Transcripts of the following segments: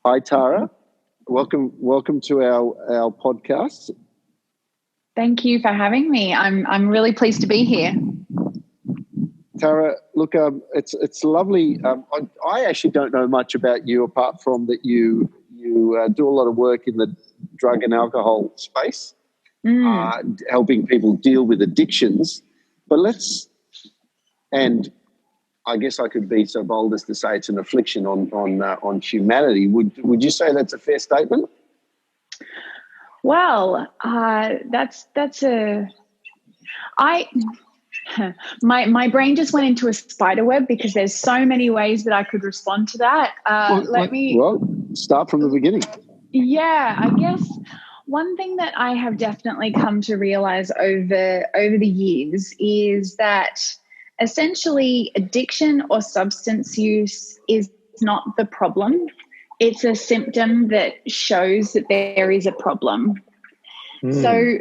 Hi, Tara. Welcome to our podcast. Thank you for having me. I'm really pleased to be here. Tara, look, it's lovely. I actually don't know much about you apart from that you do a lot of work in the drug and alcohol space, helping people deal with addictions. But and I guess I could be so bold as to say it's an affliction on humanity. Would you say that's a fair statement? Well, my brain just went into a spider web because there's so many ways that I could respond to that. Start from the beginning. Yeah, I guess one thing that I have definitely come to realize over the years is that essentially addiction or substance use is not the problem. It's a symptom that shows that there is a problem. So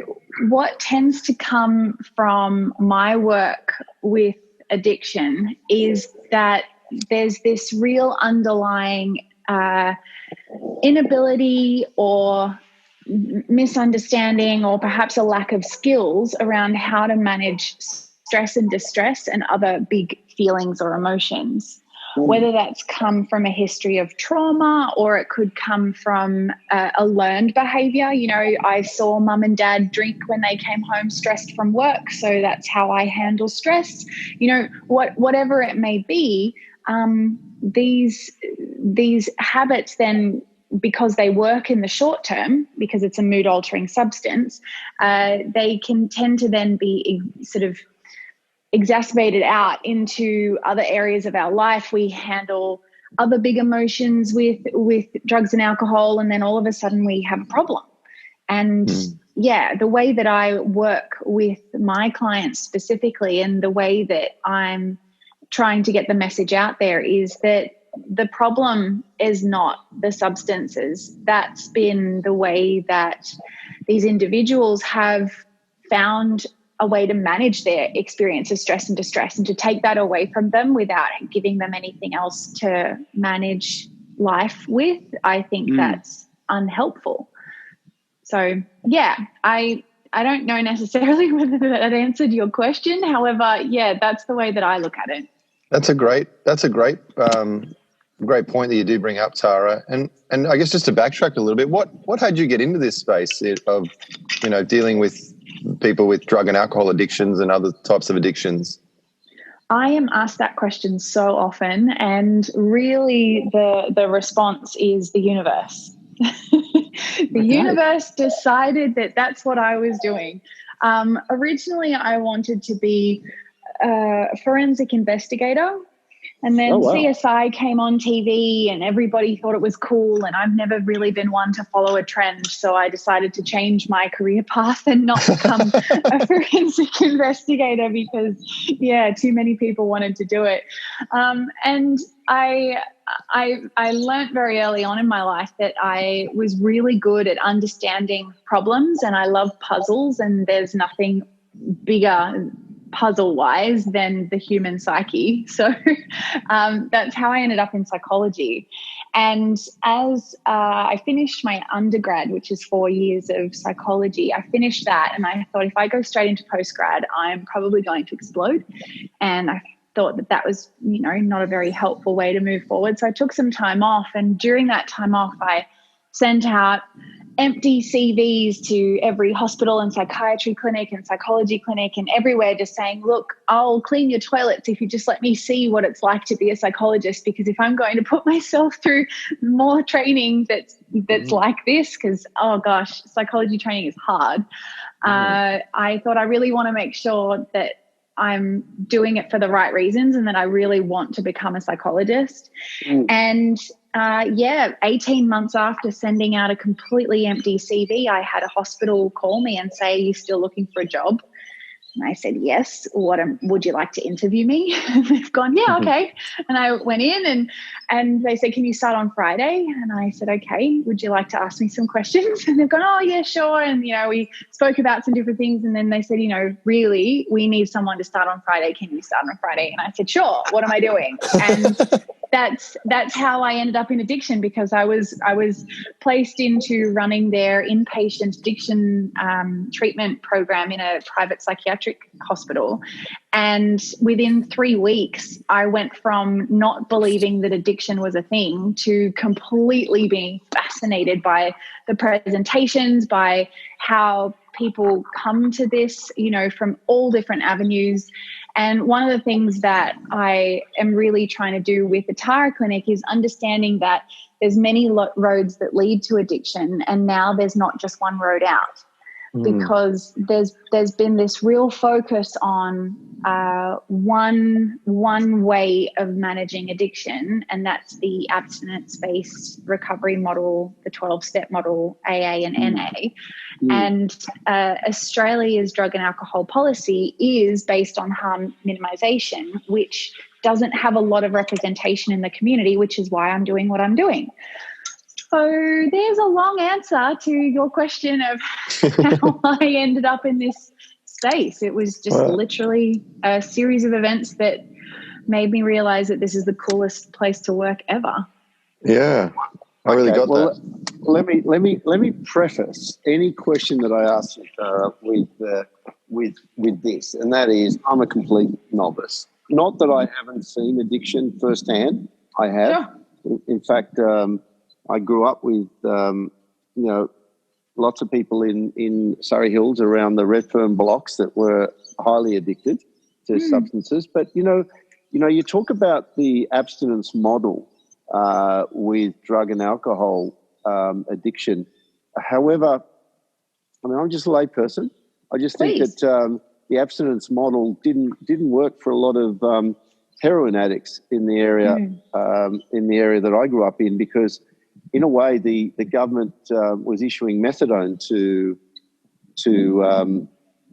what tends to come from my work with addiction is that there's this real underlying inability or misunderstanding or perhaps a lack of skills around how to manage stress and distress and other big feelings or emotions. Whether that's come from a history of trauma or it could come from a learned behavior. You know, I saw mum and dad drink when they came home stressed from work, so that's how I handle stress. You know, whatever it may be, these habits then, because they work in the short term, because it's a mood-altering substance, they can tend to then be sort of exacerbated out into other areas of our life. We handle other big emotions with drugs and alcohol, and then all of a sudden we have a problem. And the way that I work with my clients specifically, and the way that I'm trying to get the message out there, is that the problem is not the substances. That's been the way that these individuals have found a way to manage their experience of stress and distress, and to take that away from them without giving them anything else to manage life with. I think that's unhelpful. So, yeah, I don't know necessarily whether that answered your question. However, yeah, that's the way that I look at it. That's a great point that you do bring up, Tara. And I guess just to backtrack a little bit, what had you get into this space of, dealing with people with drug and alcohol addictions and other types of addictions? I am asked that question so often, and really the response is the universe. The universe decided that that's what I was doing. Originally, I wanted to be a forensic investigator. And then CSI came on TV and everybody thought it was cool, and I've never really been one to follow a trend. So I decided to change my career path and not become a forensic investigator because, too many people wanted to do it. And I learned very early on in my life that I was really good at understanding problems, and I love puzzles, and there's nothing bigger puzzle-wise than the human psyche. So that's how I ended up in psychology. And as I finished my undergrad, which is 4 years of psychology, I finished that and I thought, if I go straight into postgrad, I'm probably going to explode. And I thought that was, not a very helpful way to move forward. So I took some time off, and during that time off, I sent out empty CVs to every hospital and psychiatry clinic and psychology clinic and everywhere, just saying, look, I'll clean your toilets if you just let me see what it's like to be a psychologist, because if I'm going to put myself through more training that's like this, because, oh gosh, psychology training is hard. I thought I really want to make sure that I'm doing it for the right reasons and that I really want to become a psychologist. And 18 months after sending out a completely empty CV, I had a hospital call me and say, are you still looking for a job? And I said, yes. Would you like to interview me? And they've gone, yeah, okay. And I went in and they said, can you start on Friday? And I said, okay, would you like to ask me some questions? And they've gone, oh, yeah, sure. And, we spoke about some different things. And then they said, really, we need someone to start on Friday. Can you start on Friday? And I said, sure. What am I doing? And that's how I ended up in addiction, because I was placed into running their inpatient addiction treatment program in a private psychiatric hospital. And within 3 weeks, I went from not believing that addiction was a thing to completely being fascinated by the presentations, by how people come to this, from all different avenues. And one of the things that I am really trying to do with the Tara Clinic is understanding that there's many roads that lead to addiction, and now there's not just one road out. Because there's been this real focus on one way of managing addiction, and that's the abstinence-based recovery model, the 12-step model, AA and NA. And Australia's drug and alcohol policy is based on harm minimisation, which doesn't have a lot of representation in the community, which is why I'm doing what I'm doing. So there's a long answer to your question of how I ended up in this space. It was just literally a series of events that made me realize that this is the coolest place to work ever. Yeah, I really got that. Let me preface any question that I ask with this, and that is, I'm a complete novice. Not that I haven't seen addiction firsthand. I have. Sure. In fact, I grew up with, lots of people in Surrey Hills around the Redfern blocks that were highly addicted to substances. But, you talk about the abstinence model with drug and alcohol addiction. However, I'm just a layperson. I just think that the abstinence model didn't work for a lot of heroin addicts in the area that I grew up in, because in a way, the government was issuing methadone to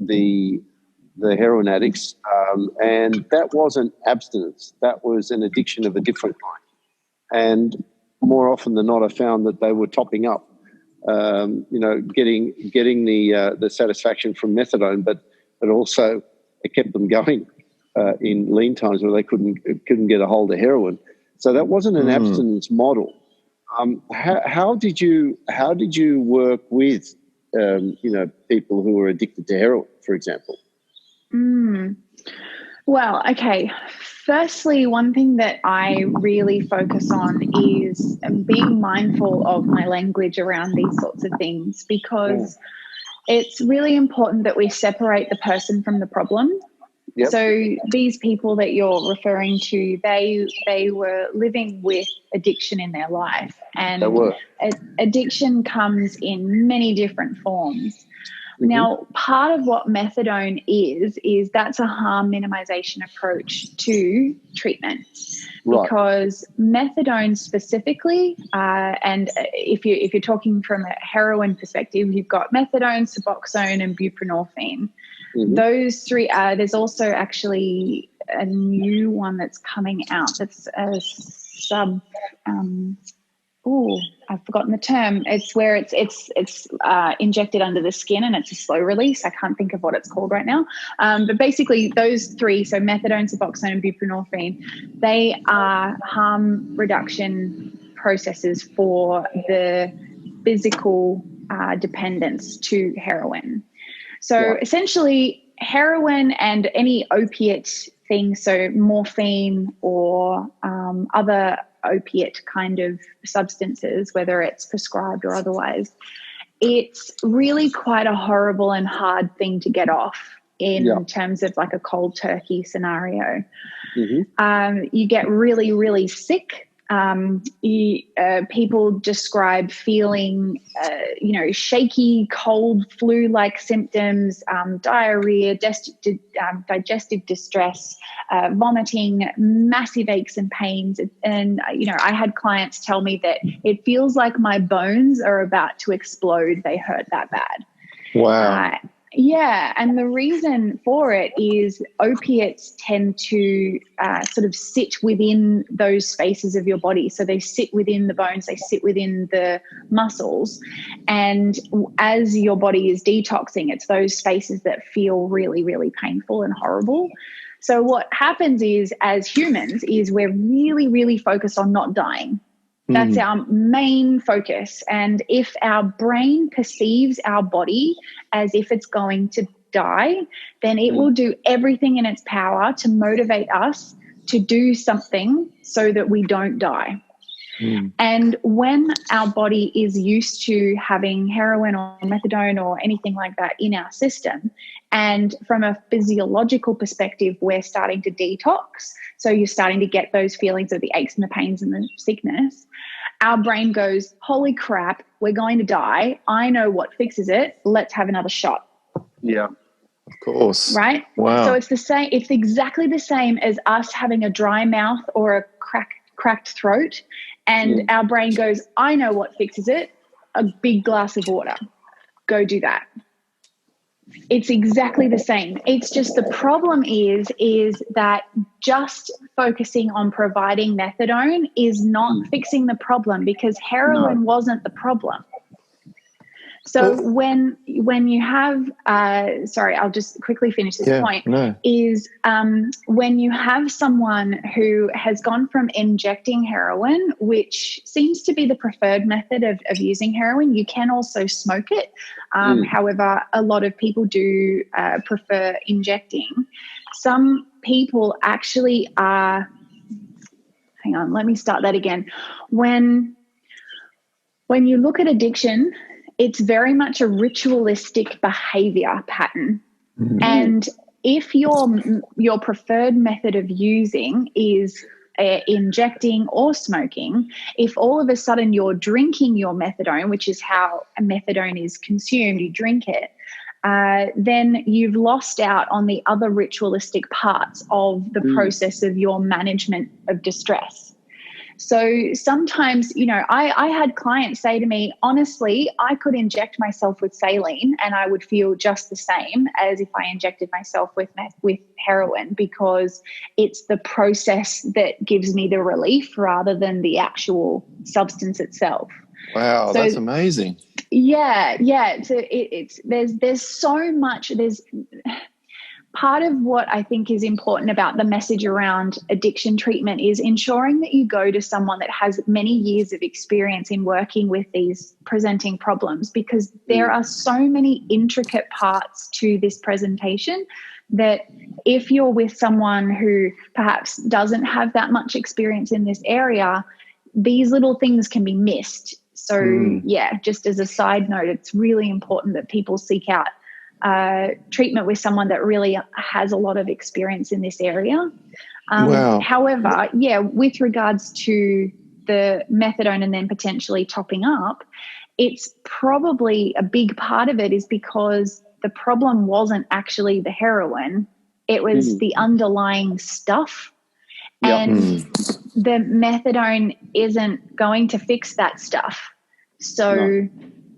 the heroin addicts, and that wasn't abstinence. That was an addiction of a different kind. And more often than not, I found that they were topping up, getting the satisfaction from methadone, but also it kept them going in lean times where they couldn't get a hold of heroin. So that wasn't an abstinence model. How did you work with people who were addicted to heroin, for example? Well, okay. Firstly, one thing that I really focus on is being mindful of my language around these sorts of things, because it's really important that we separate the person from the problem. Yep. So these people that you're referring to, they were living with addiction in their life, and addiction comes in many different forms. Now, part of what methadone is that's a harm minimization approach to treatment, because methadone specifically, and if you're talking from a heroin perspective, you've got methadone, Suboxone, and buprenorphine. Those three. There's also actually a new one that's coming out. That's a sub. I've forgotten the term. It's where it's injected under the skin, and it's a slow release. I can't think of what it's called right now. But basically, those three, so methadone, Suboxone, and buprenorphine, they are harm reduction processes for the physical dependence to heroin. So essentially, heroin and any opiate thing, so morphine or other opiate kind of substances, whether it's prescribed or otherwise, it's really quite a horrible and hard thing to get off in terms of like a cold turkey scenario. You get really, really sick. People describe feeling, shaky, cold, flu-like symptoms, diarrhea, digestive distress, vomiting, massive aches and pains. And, I had clients tell me that it feels like my bones are about to explode. They hurt that bad. Wow. And the reason for it is opiates tend to sort of sit within those spaces of your body. So they sit within the bones, they sit within the muscles. And as your body is detoxing, it's those spaces that feel really, really painful and horrible. So what happens is, as humans, is we're really, really focused on not dying. That's our main focus. And if our brain perceives our body as if it's going to die, then it will do everything in its power to motivate us to do something so that we don't die. And when our body is used to having heroin or methadone or anything like that in our system, and from a physiological perspective, we're starting to detox, so you're starting to get those feelings of the aches and the pains and the sickness, our brain goes, holy crap, we're going to die. I know what fixes it. Let's have another shot. Yeah. Of course. Right? Wow. So it's the same. It's exactly the same as us having a dry mouth or a cracked throat. And our brain goes, I know what fixes it. A big glass of water. Go do that. It's exactly the same. It's just the problem is that just focusing on providing methadone is not fixing the problem, because heroin wasn't the problem. So when you have, sorry, I'll just quickly finish this point, is when you have someone who has gone from injecting heroin, which seems to be the preferred method of using heroin. You can also smoke it. However, a lot of people do prefer injecting. Some people actually are, hang on, let me start that again. When you look at addiction, it's very much a ritualistic behavior pattern. And if your preferred method of using is injecting or smoking, if all of a sudden you're drinking your methadone, which is how methadone is consumed, you drink it, then you've lost out on the other ritualistic parts of the process of your management of distress. So sometimes, I had clients say to me, honestly, I could inject myself with saline and I would feel just the same as if I injected myself with heroin, because it's the process that gives me the relief rather than the actual substance itself. Wow, so, that's amazing. Yeah. There's so much. There's part of what I think is important about the message around addiction treatment is ensuring that you go to someone that has many years of experience in working with these presenting problems, because there are so many intricate parts to this presentation that if you're with someone who perhaps doesn't have that much experience in this area, these little things can be missed. So, just as a side note, it's really important that people seek out treatment with someone that really has a lot of experience in this area. However, with regards to the methadone and then potentially topping up, it's probably a big part of it is because the problem wasn't actually the heroin, it was the underlying stuff. And the methadone isn't going to fix that stuff. So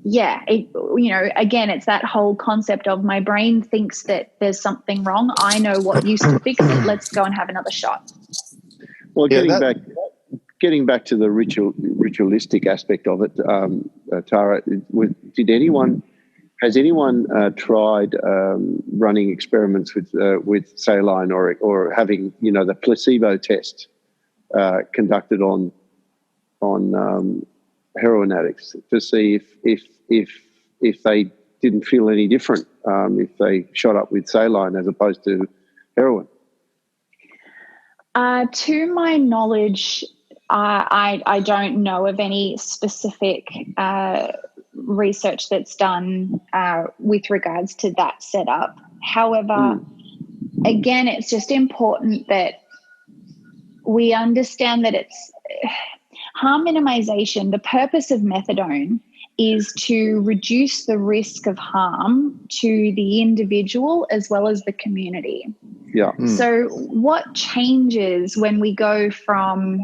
again, it's that whole concept of my brain thinks that there's something wrong. I know what used to fix it. Let's go and have another shot. Well, getting back to the ritualistic aspect of it, Tara, has anyone tried running experiments with saline or having the placebo test conducted on heroin addicts to see if they didn't feel any different if they shot up with saline as opposed to heroin? To my knowledge, I don't know of any specific research that's done with regards to that setup. However, again, it's just important that we understand that it's harm minimization. The purpose of methadone is to reduce the risk of harm to the individual as well as the community. Yeah. So what changes when we go from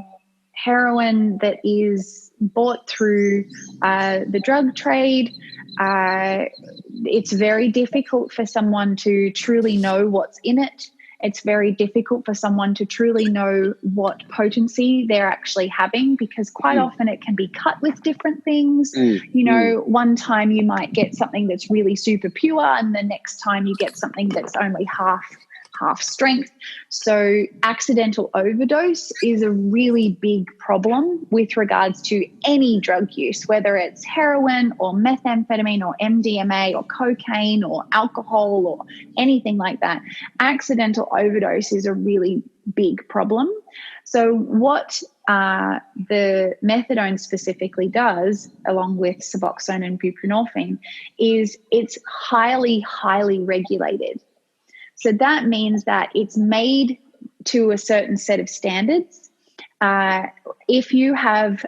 heroin that is bought through the drug trade? It's very difficult for someone to truly know what's in it. It's very difficult for someone to truly know what potency they're actually having, because quite often it can be cut with different things. One time you might get something that's really super pure and the next time you get something that's only half strength. So accidental overdose is a really big problem with regards to any drug use, whether it's heroin or methamphetamine or MDMA or cocaine or alcohol or anything like that. Accidental overdose is a really big problem. So what the methadone specifically does, along with Suboxone and buprenorphine, is it's highly, highly regulated. So that means that it's made to a certain set of standards. If you have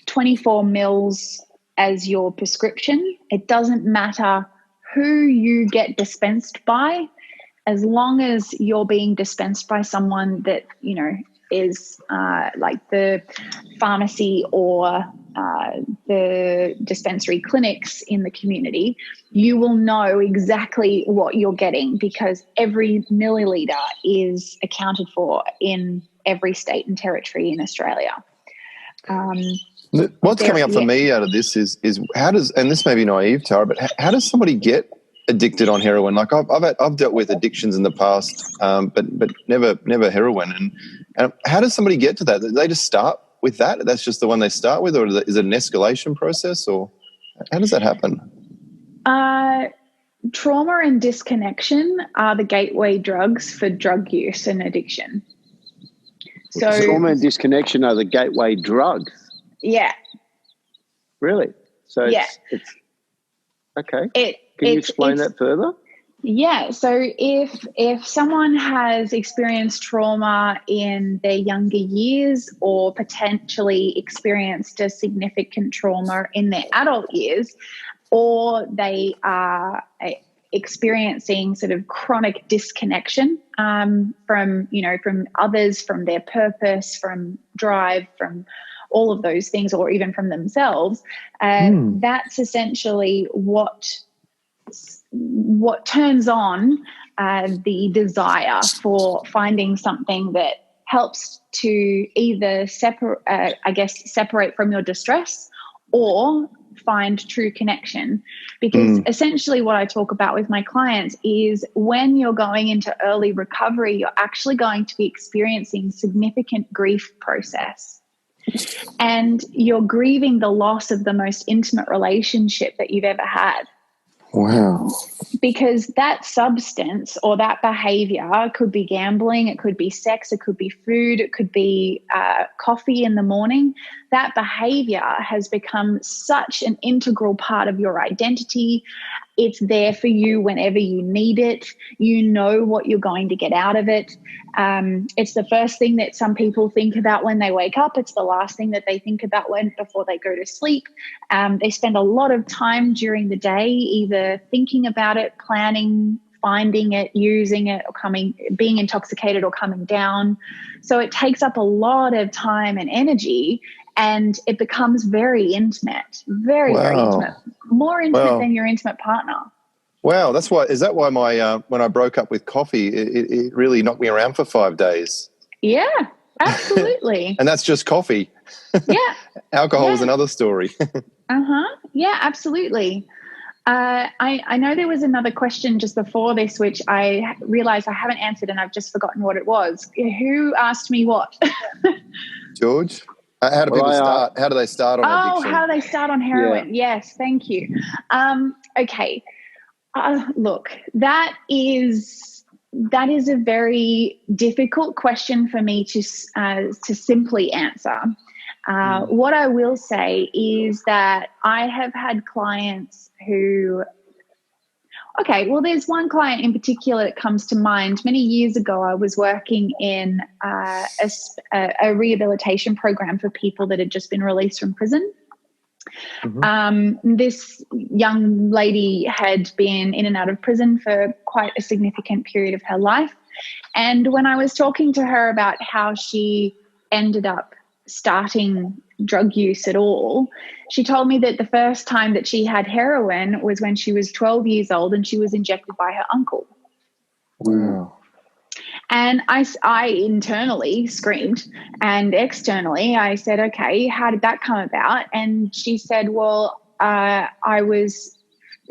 24 mils as your prescription, it doesn't matter who you get dispensed by, as long as you're being dispensed by someone that, you know, is like the pharmacy or the dispensary clinics in the community, you will know exactly what you're getting because every milliliter is accounted for in every state and territory in Australia. What's coming up for me out of this is how does, and this may be naive, Tara, but how does somebody get addicted on heroin? Like I've dealt with addictions in the past, but never heroin. And how does somebody get to that? Do they just start with that? That's just the one they start with, or is it an escalation process, or how does that happen? Trauma and disconnection are the gateway drugs for drug use and addiction. So trauma and disconnection are the gateway drugs. Yeah. Really? So it's okay. Can you explain that further? Yeah. So if someone has experienced trauma in their younger years or potentially experienced a significant trauma in their adult years, or they are experiencing sort of chronic disconnection from others, from their purpose, from drive, from all of those things, or even from themselves, that's essentially what turns on the desire for finding something that helps to either separate from your distress or find true connection. Because essentially what I talk about with my clients is when you're going into early recovery, you're actually going to be experiencing significant grief process. And you're grieving the loss of the most intimate relationship that you've ever had. Wow. Because that substance or that behavior could be gambling, it could be sex, it could be food, it could be coffee in the morning. That behavior has become such an integral part of your identity. It's there for you whenever you need it. You know what you're going to get out of it. It's the first thing that some people think about when they wake up. It's the last thing that they think about before they go to sleep. They spend a lot of time during the day either thinking about it, planning, finding it, using it, or being intoxicated or coming down. So it takes up a lot of time and energy, and it becomes very intimate, very intimate, more intimate than your intimate partner. Wow, that's why. Is that why my when I broke up with coffee, it really knocked me around for 5 days? Yeah, absolutely. And that's just coffee. Yeah, alcohol is another story. Yeah, absolutely. I know there was another question just before this, which I realized I haven't answered, and I've just forgotten what it was. Who asked me what? George. How do people start? How do they start on addiction? Oh, how do they start on heroin? Yeah. Yes, thank you. Okay. Look, that is a very difficult question for me to simply answer. What I will say is that I have had clients who, there's one client in particular that comes to mind. Many years ago, I was working in a rehabilitation program for people that had just been released from prison. This young lady had been in and out of prison for quite a significant period of her life. And when I was talking to her about how she ended up starting drug use at all, she told me that the first time that she had heroin was when she was 12 years old and she was injected by her uncle. Wow. And I internally screamed, and externally I said, okay, how did that come about? And she said, well, I was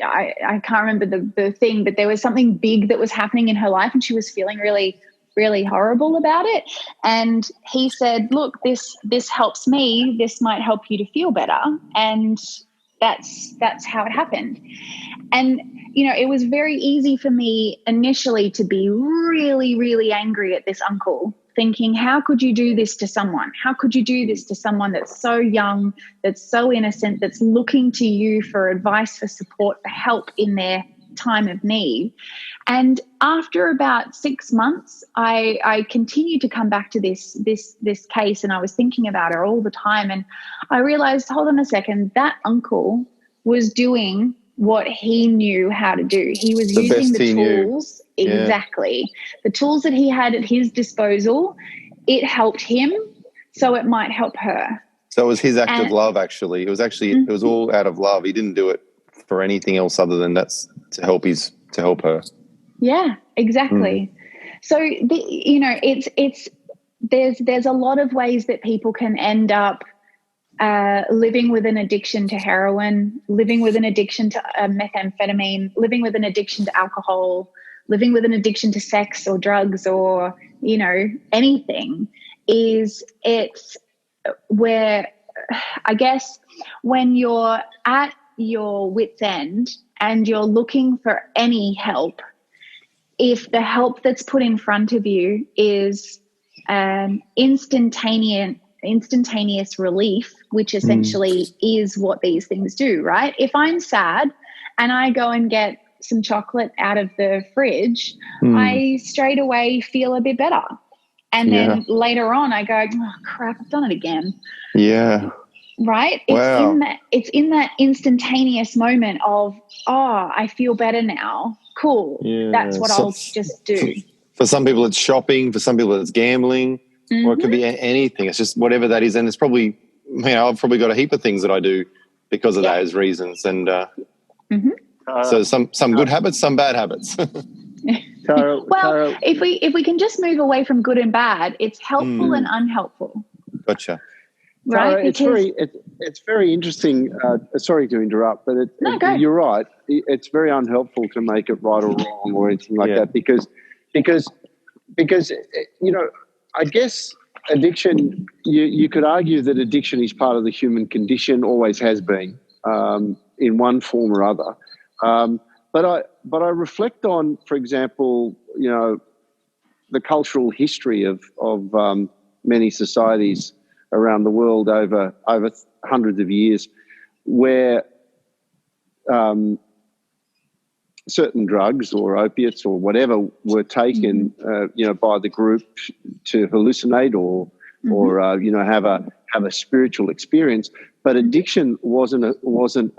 I can't remember the thing, but there was something big that was happening in her life and she was feeling really, really horrible about it. And he said, look, this helps me. This might help you to feel better. And that's how it happened. And, it was very easy for me initially to be really, really angry at this uncle, thinking, how could you do this to someone? How could you do this to someone that's so young, that's so innocent, that's looking to you for advice, for support, for help in their time of need? And after about 6 months, I continued to come back to this case, and I was thinking about her all the time. And I realized, hold on a second, that uncle was doing what he knew how to do. He was using the tools, exactly, the tools that he had at his disposal. It helped him, so it might help her. So it was his act of love, actually. It was all out of love. He didn't do it for anything else other than that's to help her. Yeah, exactly. So there's a lot of ways that people can end up living with an addiction to heroin, living with an addiction to methamphetamine, living with an addiction to alcohol, living with an addiction to sex or drugs or, anything. It's where, I guess, when you're at your wit's end and you're looking for any help, if the help that's put in front of you is instantaneous relief, which essentially is what these things do, right? If I'm sad and I go and get some chocolate out of the fridge, I straight away feel a bit better. And then later on I go, oh crap, I've done it again. Yeah. Right? Wow. It's in that instantaneous moment of, oh, I feel better now. Cool. Yeah. That's what I'll just do. For some people it's shopping, for some people it's gambling, or it could be anything. It's just whatever that is. And it's probably, I've probably got a heap of things that I do because of those reasons. And so some good habits, some bad habits. Well, if we can just move away from good and bad, it's helpful and unhelpful. Gotcha. Right? Tara, it's very interesting. Sorry to interrupt, but you're right. It's very unhelpful to make it right or wrong or anything like that because I guess addiction. You could argue that addiction is part of the human condition, always has been, in one form or other. But I reflect on, for example, the cultural history of many societies around the world over hundreds of years, where certain drugs or opiates or whatever were taken, by the group to hallucinate or have a spiritual experience. But addiction wasn't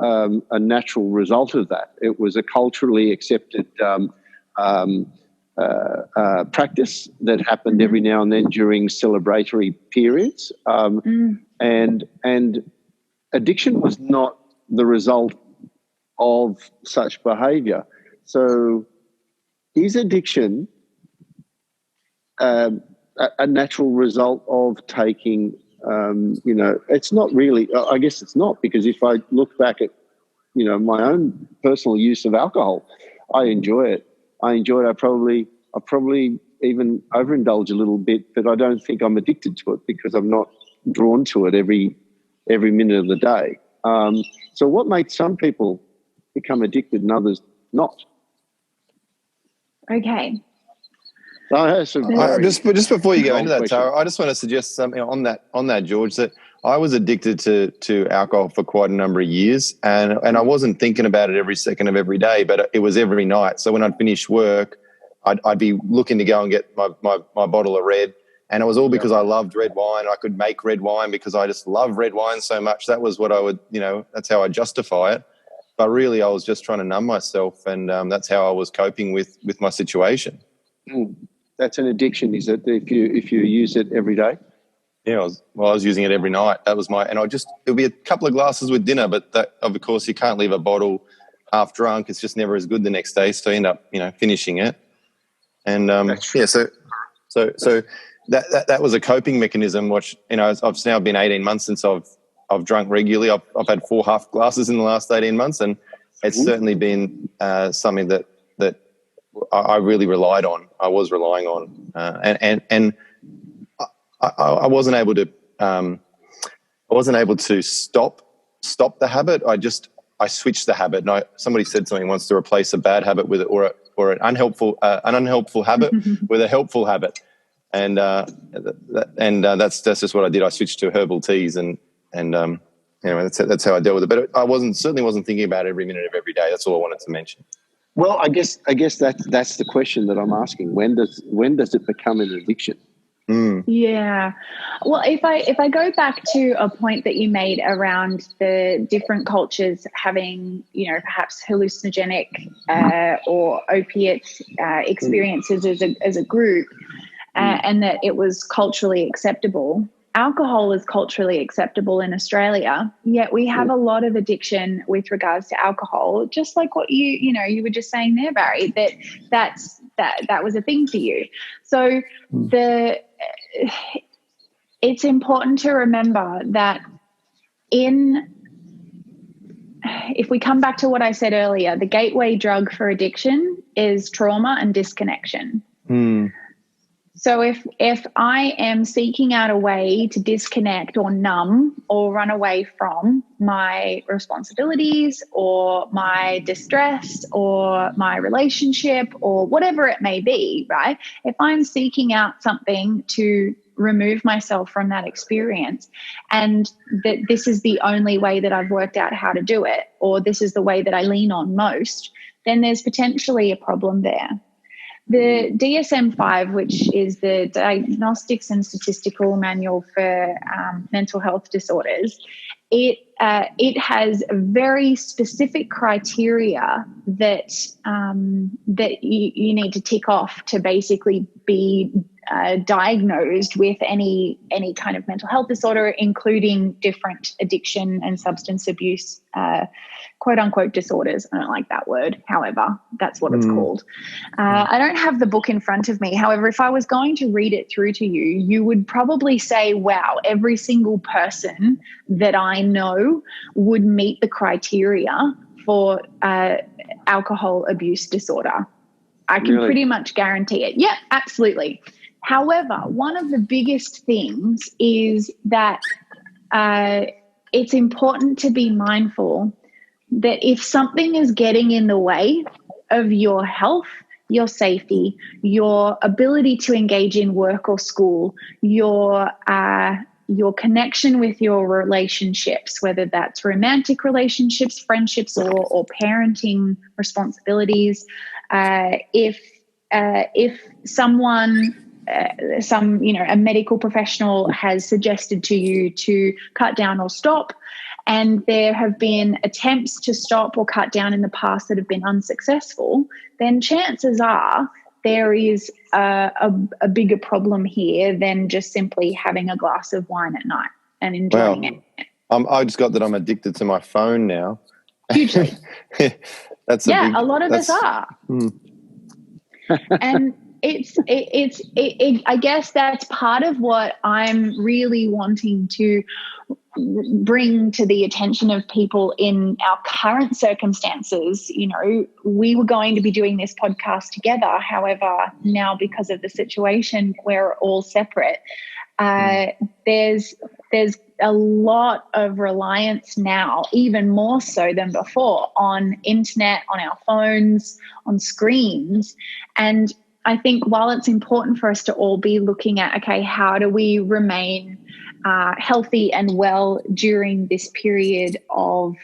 a natural result of that. It was a culturally accepted practice that happened every now and then during celebratory periods. And addiction was not the result of such behaviour. So is addiction a natural result of taking, it's not really, I guess it's not, because if I look back at, my own personal use of alcohol, I enjoy it. I probably even overindulge a little bit, but I don't think I'm addicted to it because I'm not drawn to it every minute of the day. So what makes some people become addicted and others not? Okay. Just before you go into that, Tara, I just want to suggest something on that, George, that I was addicted to alcohol for quite a number of years, and I wasn't thinking about it every second of every day, but it was every night. So when I'd finish work, I'd be looking to go and get my bottle of red, and it was all because I loved red wine. I could make red wine because I just love red wine so much. That was what I would, that's how I justify it. But really, I was just trying to numb myself, and that's how I was coping with my situation. That's an addiction, is it? If you use it every day? Yeah, I was using it every night. That was it'll be a couple of glasses with dinner, but that, of course, you can't leave a bottle half drunk. It's just never as good the next day. So I end up, finishing it. And so that was a coping mechanism, which, I've now been 18 months since I've drunk regularly. I've had 4 half glasses in the last 18 months, and it's certainly been something that I really relied on. I was relying on, and I wasn't able to stop the habit. I switched the habit. And somebody said something once, to replace a bad habit with it, or an unhelpful habit with a helpful habit. And that's just what I did. I switched to herbal teas, and that's how I dealt with it. But I certainly wasn't thinking about it every minute of every day. That's all I wanted to mention. Well, I guess that's the question that I'm asking. When does it become an addiction? Yeah. Well, if I go back to a point that you made around the different cultures having, perhaps hallucinogenic or opiate experiences as a group, and that it was culturally acceptable. Alcohol is culturally acceptable in Australia, yet we have a lot of addiction with regards to alcohol, just like what you were just saying there, Barry, that was a thing for you. So it's important to remember that if we come back to what I said earlier, the gateway drug for addiction is trauma and disconnection. So if I am seeking out a way to disconnect or numb or run away from my responsibilities or my distress or my relationship or whatever it may be, right? If I'm seeking out something to remove myself from that experience, and that this is the only way that I've worked out how to do it, or this is the way that I lean on most, then there's potentially a problem there. The DSM-5, which is the Diagnostics and Statistical Manual for Mental Health Disorders, it has very specific criteria that you need to tick off to basically be diagnosed with any kind of mental health disorder, including different addiction and substance abuse quote unquote disorders. I don't like that word. However, that's what it's called. I don't have the book in front of me. However, if I was going to read it through to you, you would probably say, wow, every single person that I know would meet the criteria for alcohol abuse disorder. I can pretty much guarantee it. Yeah, absolutely. However, one of the biggest things is that it's important to be mindful that if something is getting in the way of your health, your safety, your ability to engage in work or school, your connection with your relationships, whether that's romantic relationships, friendships, or parenting responsibilities, if someone, a medical professional has suggested to you to cut down or stop, and there have been attempts to stop or cut down in the past that have been unsuccessful, then chances are there is a bigger problem here than just simply having a glass of wine at night and enjoying it. I just got that I'm addicted to my phone now. Hugely. A lot of us are. And I guess that's part of what I'm really wanting to bring to the attention of people in our current circumstances. We were going to be doing this podcast together. However, now because of the situation, we're all separate. There's a lot of reliance now, even more so than before, on internet, on our phones, on screens. And I think while it's important for us to all be looking at, okay, how do we remain healthy and well during this period of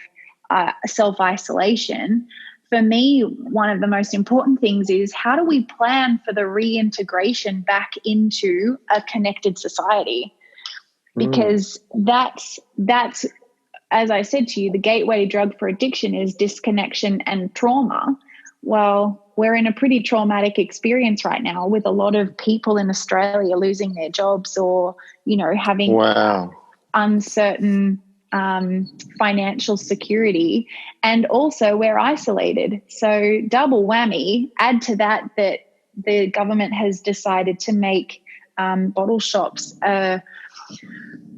self-isolation, for me, one of the most important things is how do we plan for the reintegration back into a connected society? Because that's, as I said to you, the gateway drug for addiction is disconnection and trauma. Well, we're in a pretty traumatic experience right now with a lot of people in Australia losing their jobs or, having uncertain financial security, and also we're isolated. So double whammy. Add to that the government has decided to make bottle shops an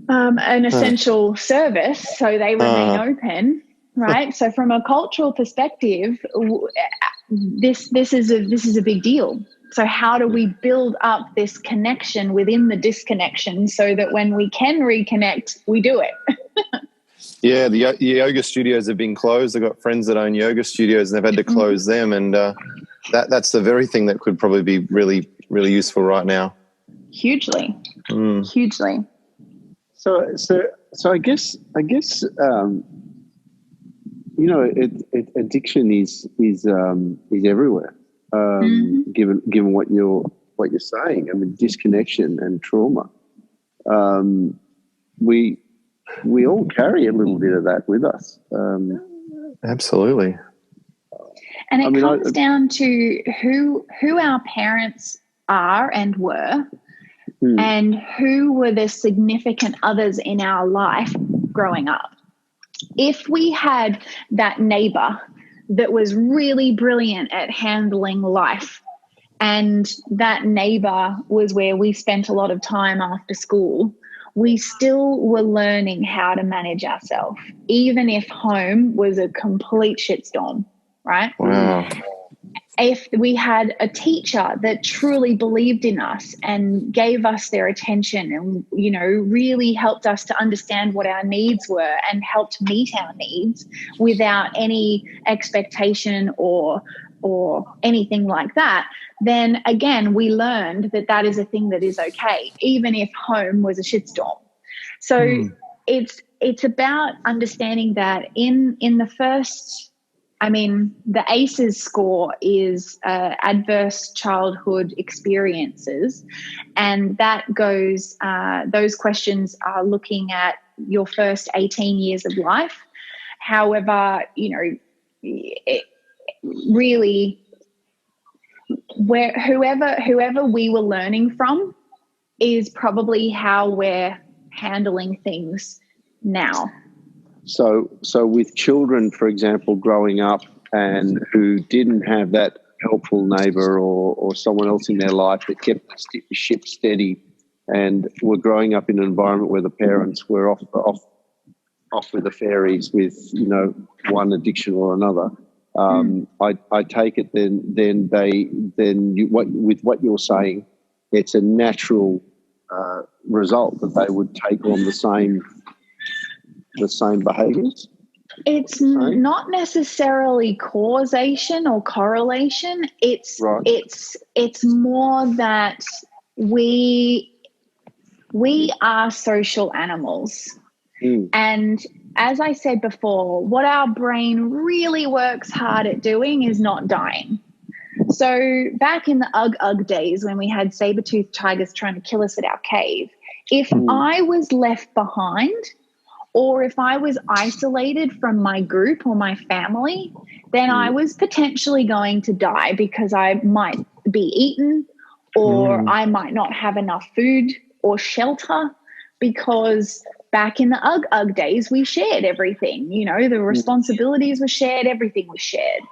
essential service, so they remain open. right? So from a cultural perspective, this is a big deal. So how do we build up this connection within the disconnection so that when we can reconnect, we do it? Yeah, the yoga studios have been closed. I've got friends that own yoga studios and they've had to close them, and that's the very thing that could probably be really, really useful right now. Hugely. So I guess addiction is everywhere. Given what you're saying, I mean, disconnection and trauma. We all carry a little bit of that with us. Absolutely. And it comes down to who our parents are and were, and who were the significant others in our life growing up. If we had that neighbor that was really brilliant at handling life, and that neighbor was where we spent a lot of time after school, we still were learning how to manage ourselves, even if home was a complete shitstorm, right? Wow. If we had a teacher that truly believed in us and gave us their attention and, really helped us to understand what our needs were and helped meet our needs without any expectation or anything like that, then again, we learned that is a thing that is okay, even if home was a shitstorm. So it's about understanding that in the first, the ACEs score is adverse childhood experiences, and that goes, those questions are looking at your first 18 years of life. However, really, whoever we were learning from is probably how we're handling things now. So with children, for example, growing up and who didn't have that helpful neighbour or someone else in their life that kept the ship steady, and were growing up in an environment where the parents were off with the fairies with one addiction or another. I take it with what you're saying, it's a natural result that they would take on the same behaviours. It's not necessarily causation or correlation. It's more that we are social animals. And as I said before, what our brain really works hard at doing is not dying. So back in the ugh days when we had saber-toothed tigers trying to kill us at our cave, if I was left behind or if I was isolated from my group or my family, then I was potentially going to die because I might be eaten or I might not have enough food or shelter, because back in the ugh days, we shared everything. The responsibilities were shared, everything was shared.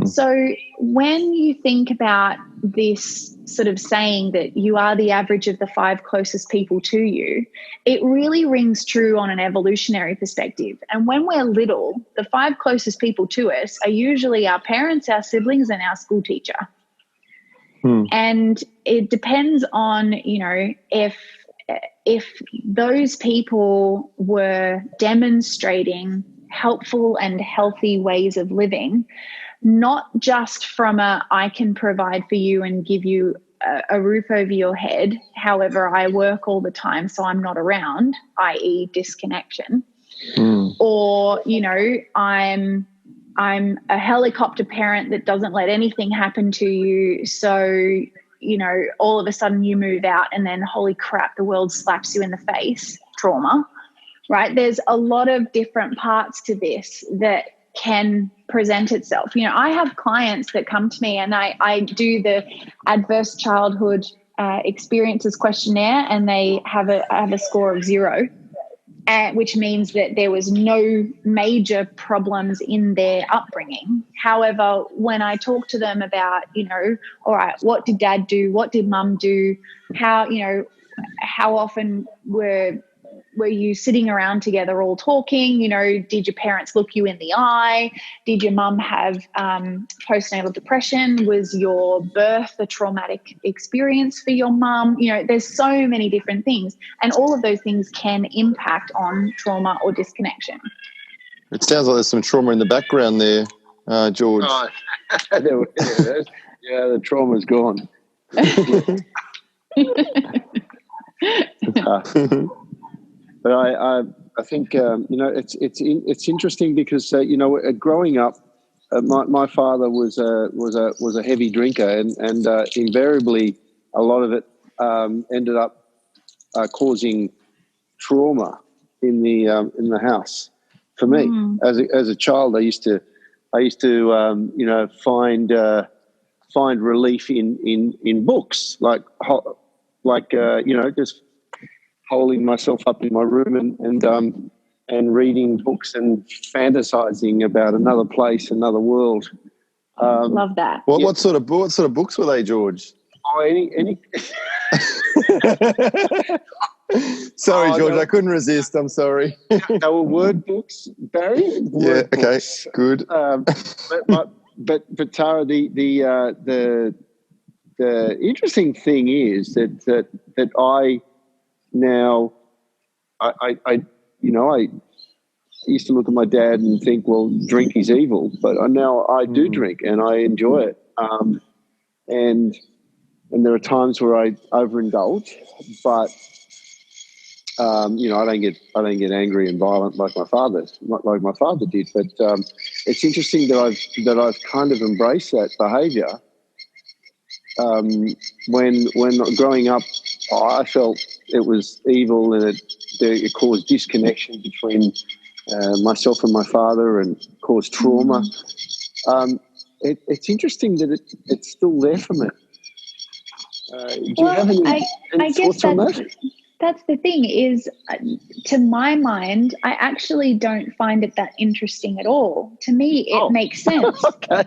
So when you think about this sort of saying that you are the average of the 5 closest people to you, it really rings true on an evolutionary perspective. And when we're little, the 5 closest people to us are usually our parents, our siblings, and our school teacher. And it depends on, if those people were demonstrating helpful and healthy ways of living, not just from I can provide for you and give you a roof over your head, however, I work all the time so I'm not around, i.e. disconnection, or, I'm a helicopter parent that doesn't let anything happen to you, so all of a sudden you move out and then holy crap, the world slaps you in the face, trauma, right? There's a lot of different parts to this that can present itself. I have clients that come to me and I do the adverse childhood experiences questionnaire, and they have a score of 0, which means that there was no major problems in their upbringing. However, when I talk to them about, all right, what did dad do? What did mum do? How often were were you sitting around together all talking? You know, did your parents look you in the eye? Did your mum have postnatal depression? Was your birth a traumatic experience for your mum? You know, there's so many different things, and all of those things can impact on trauma or disconnection. It sounds like there's some trauma in the background there, George. Oh, yeah, the trauma's gone. But I think it's interesting because growing up, my father was a heavy drinker, and invariably a lot of it ended up causing trauma in the house. For me, as a child, I used to find relief in books, just holding myself up in my room and reading books and fantasizing about another place, another world. Love that. What sort of books were they, George? Oh, any. Sorry, George, I couldn't resist. I'm sorry. They were word books, Barry. Yeah. Okay. Good. But Tara, the interesting thing is that I now I used to look at my dad and think, well, drink is evil, but now I do drink and I enjoy it. And there are times where I overindulge, but I don't get angry and violent like my father did. But it's interesting that I've kind of embraced that behaviour. When growing up, I felt it was evil and it caused disconnection between myself and my father and caused trauma. It's interesting that it's still there for me. Do you have any thoughts on that? That's the thing is, to my mind, I actually don't find it that interesting at all. To me, it makes sense. Okay.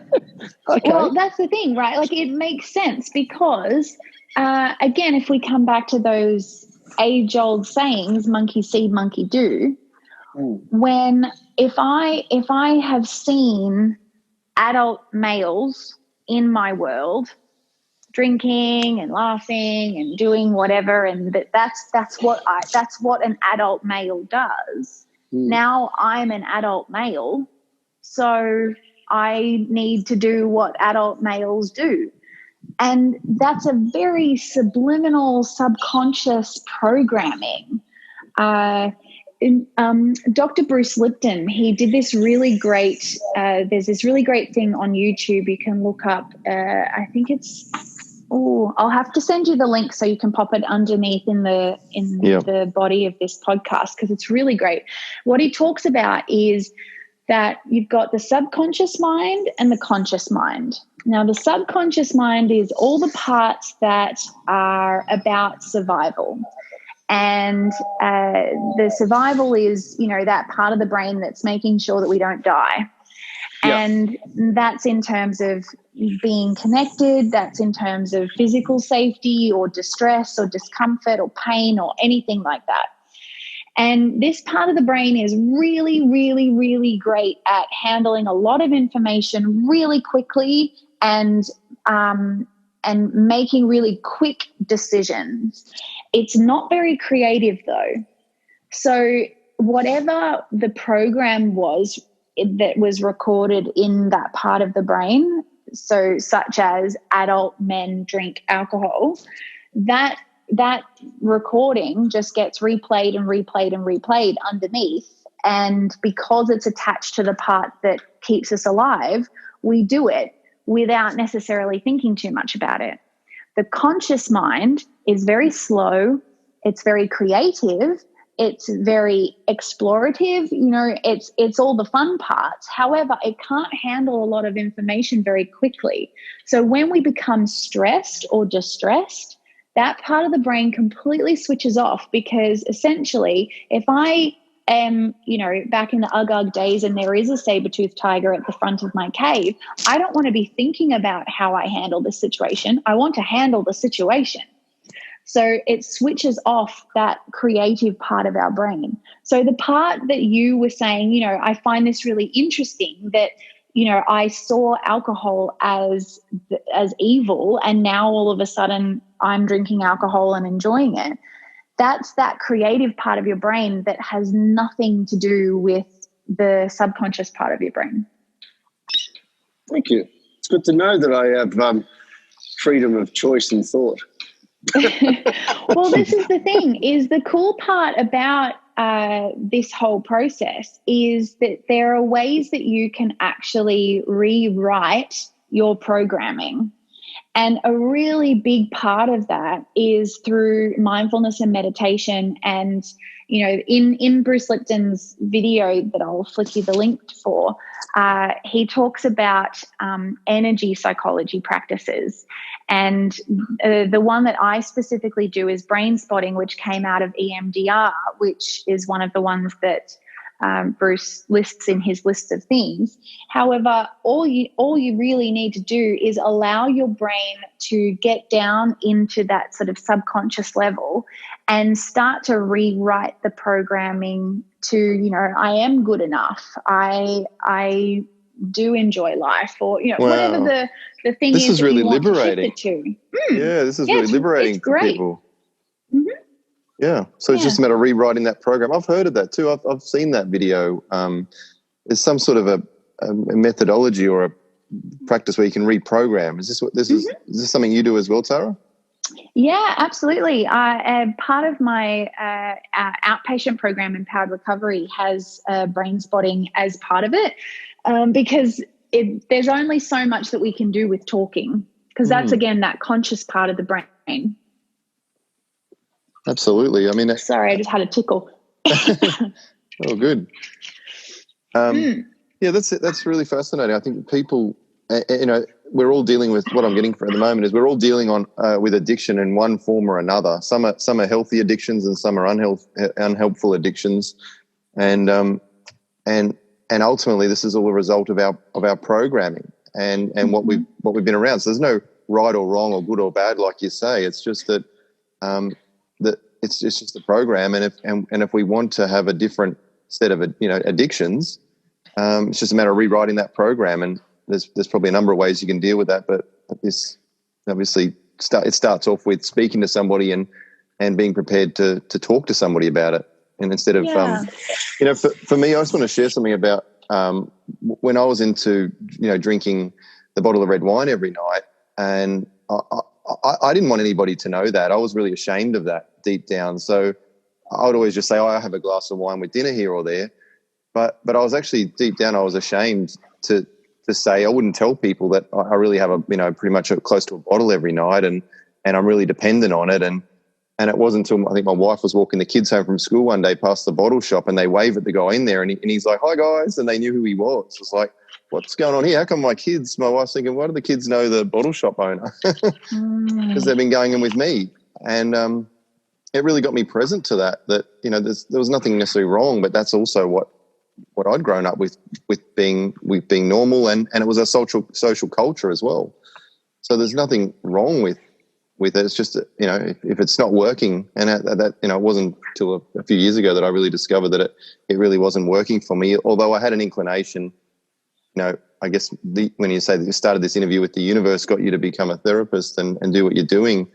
Well, that's the thing, right? Like, it makes sense because, again, if we come back to those age-old sayings, monkey see, monkey do, if I have seen adult males in my world drinking and laughing and doing whatever, and that's what an adult male does. Now I'm an adult male, so I need to do what adult males do. And that's a very subliminal, subconscious programming. Dr. Bruce Lipton, he did this really great, there's this really great thing on YouTube you can look up. I think it's, I'll have to send you the link so you can pop it underneath in the body of this podcast, because it's really great. What he talks about is that you've got the subconscious mind and the conscious mind. Now, the subconscious mind is all the parts that are about survival. And the survival is, that part of the brain that's making sure that we don't die. And that's in terms of being connected. That's in terms of physical safety or distress or discomfort or pain or anything like that. And this part of the brain is really, really, really great at handling a lot of information really quickly and making really quick decisions. It's not very creative, though. So whatever the program was that was recorded in that part of the brain, so such as adult men drink alcohol, that recording just gets replayed and replayed and replayed underneath. And because it's attached to the part that keeps us alive, we do it without necessarily thinking too much about it. The conscious mind is very slow. It's very creative. It's very explorative. It's all the fun parts. However, it can't handle a lot of information very quickly. So when we become stressed or distressed, that part of the brain completely switches off, because essentially if I am, back in the Ugug days and there is a saber-toothed tiger at the front of my cave, I don't want to be thinking about how I handle this situation. I want to handle the situation. So it switches off that creative part of our brain. So the part that you were saying, you know, I find this really interesting that, you know, I saw alcohol as evil, and now all of a sudden I'm drinking alcohol and enjoying it. That's that creative part of your brain that has nothing to do with the subconscious part of your brain. Thank you. It's good to know that I have freedom of choice and thought. Well, this is the thing, is the cool part about this whole process is that there are ways that you can actually rewrite your programming. And a really big part of that is through mindfulness and meditation. And, you know, in Bruce Lipton's video that I'll flick you the link for, he talks about energy psychology practices. And the one that I specifically do is brain spotting, which came out of EMDR, which is one of the ones that Bruce lists in his list of things. However, all you really need to do is allow your brain to get down into that sort of subconscious level and start to rewrite the programming to, you know, I am good enough. I do enjoy life, or, you know, whatever the thing this is really that you want liberating. to shift it to. Yeah, this is really liberating for people. Mm-hmm. Yeah, so it's just a matter of rewriting that program. I've heard of that too. I've seen that video. There's some sort of a methodology or a practice where you can reprogram. Is this what this is? Is this something you do as well, Tara? Yeah, absolutely. Part of my outpatient program, Empowered Recovery, has brain spotting as part of it, because there's only so much that we can do with talking, because that's, again, that conscious part of the brain. Absolutely. I mean, sorry, I just had a tickle. Oh, good. Yeah, that's really fascinating. I think people, you know, we're all dealing with what I'm getting for at the moment is we're all dealing with addiction in one form or another. Some are healthy addictions and some are unhelpful addictions, and ultimately this is all a result of our programming and what we've been around. So there's no right or wrong or good or bad, like you say. It's just that that it's just the program, and if we want to have a different set of addictions, it's just a matter of rewriting that program. And there's probably a number of ways you can deal with that, but this obviously it starts off with speaking to somebody and being prepared to talk to somebody about it. And instead of for me, I just want to share something about when I was into drinking the bottle of red wine every night, and I didn't want anybody to know that. I was really ashamed of that deep down. So I would always just say, I have a glass of wine with dinner here or there. But I was actually deep down, I was ashamed to say, I wouldn't tell people that I really have pretty much close to a bottle every night, and I'm really dependent on it. And it wasn't until I think my wife was walking the kids home from school one day past the bottle shop, and they waved at the guy in there, and he's like, "Hi guys," and they knew who he was. It's like, what's going on here? How come my wife's thinking, why do the kids know the bottle shop owner? Because they've been going in with me. And it really got me present to that there was nothing necessarily wrong, but that's also what I'd grown up with being normal, and it was a social culture as well. So there's nothing wrong with it. It's just that, if it's not working, and that it wasn't until a few years ago that I really discovered that it really wasn't working for me, although I had an inclination. I guess when you say that you started this interview with the universe got you to become a therapist and do what you're doing,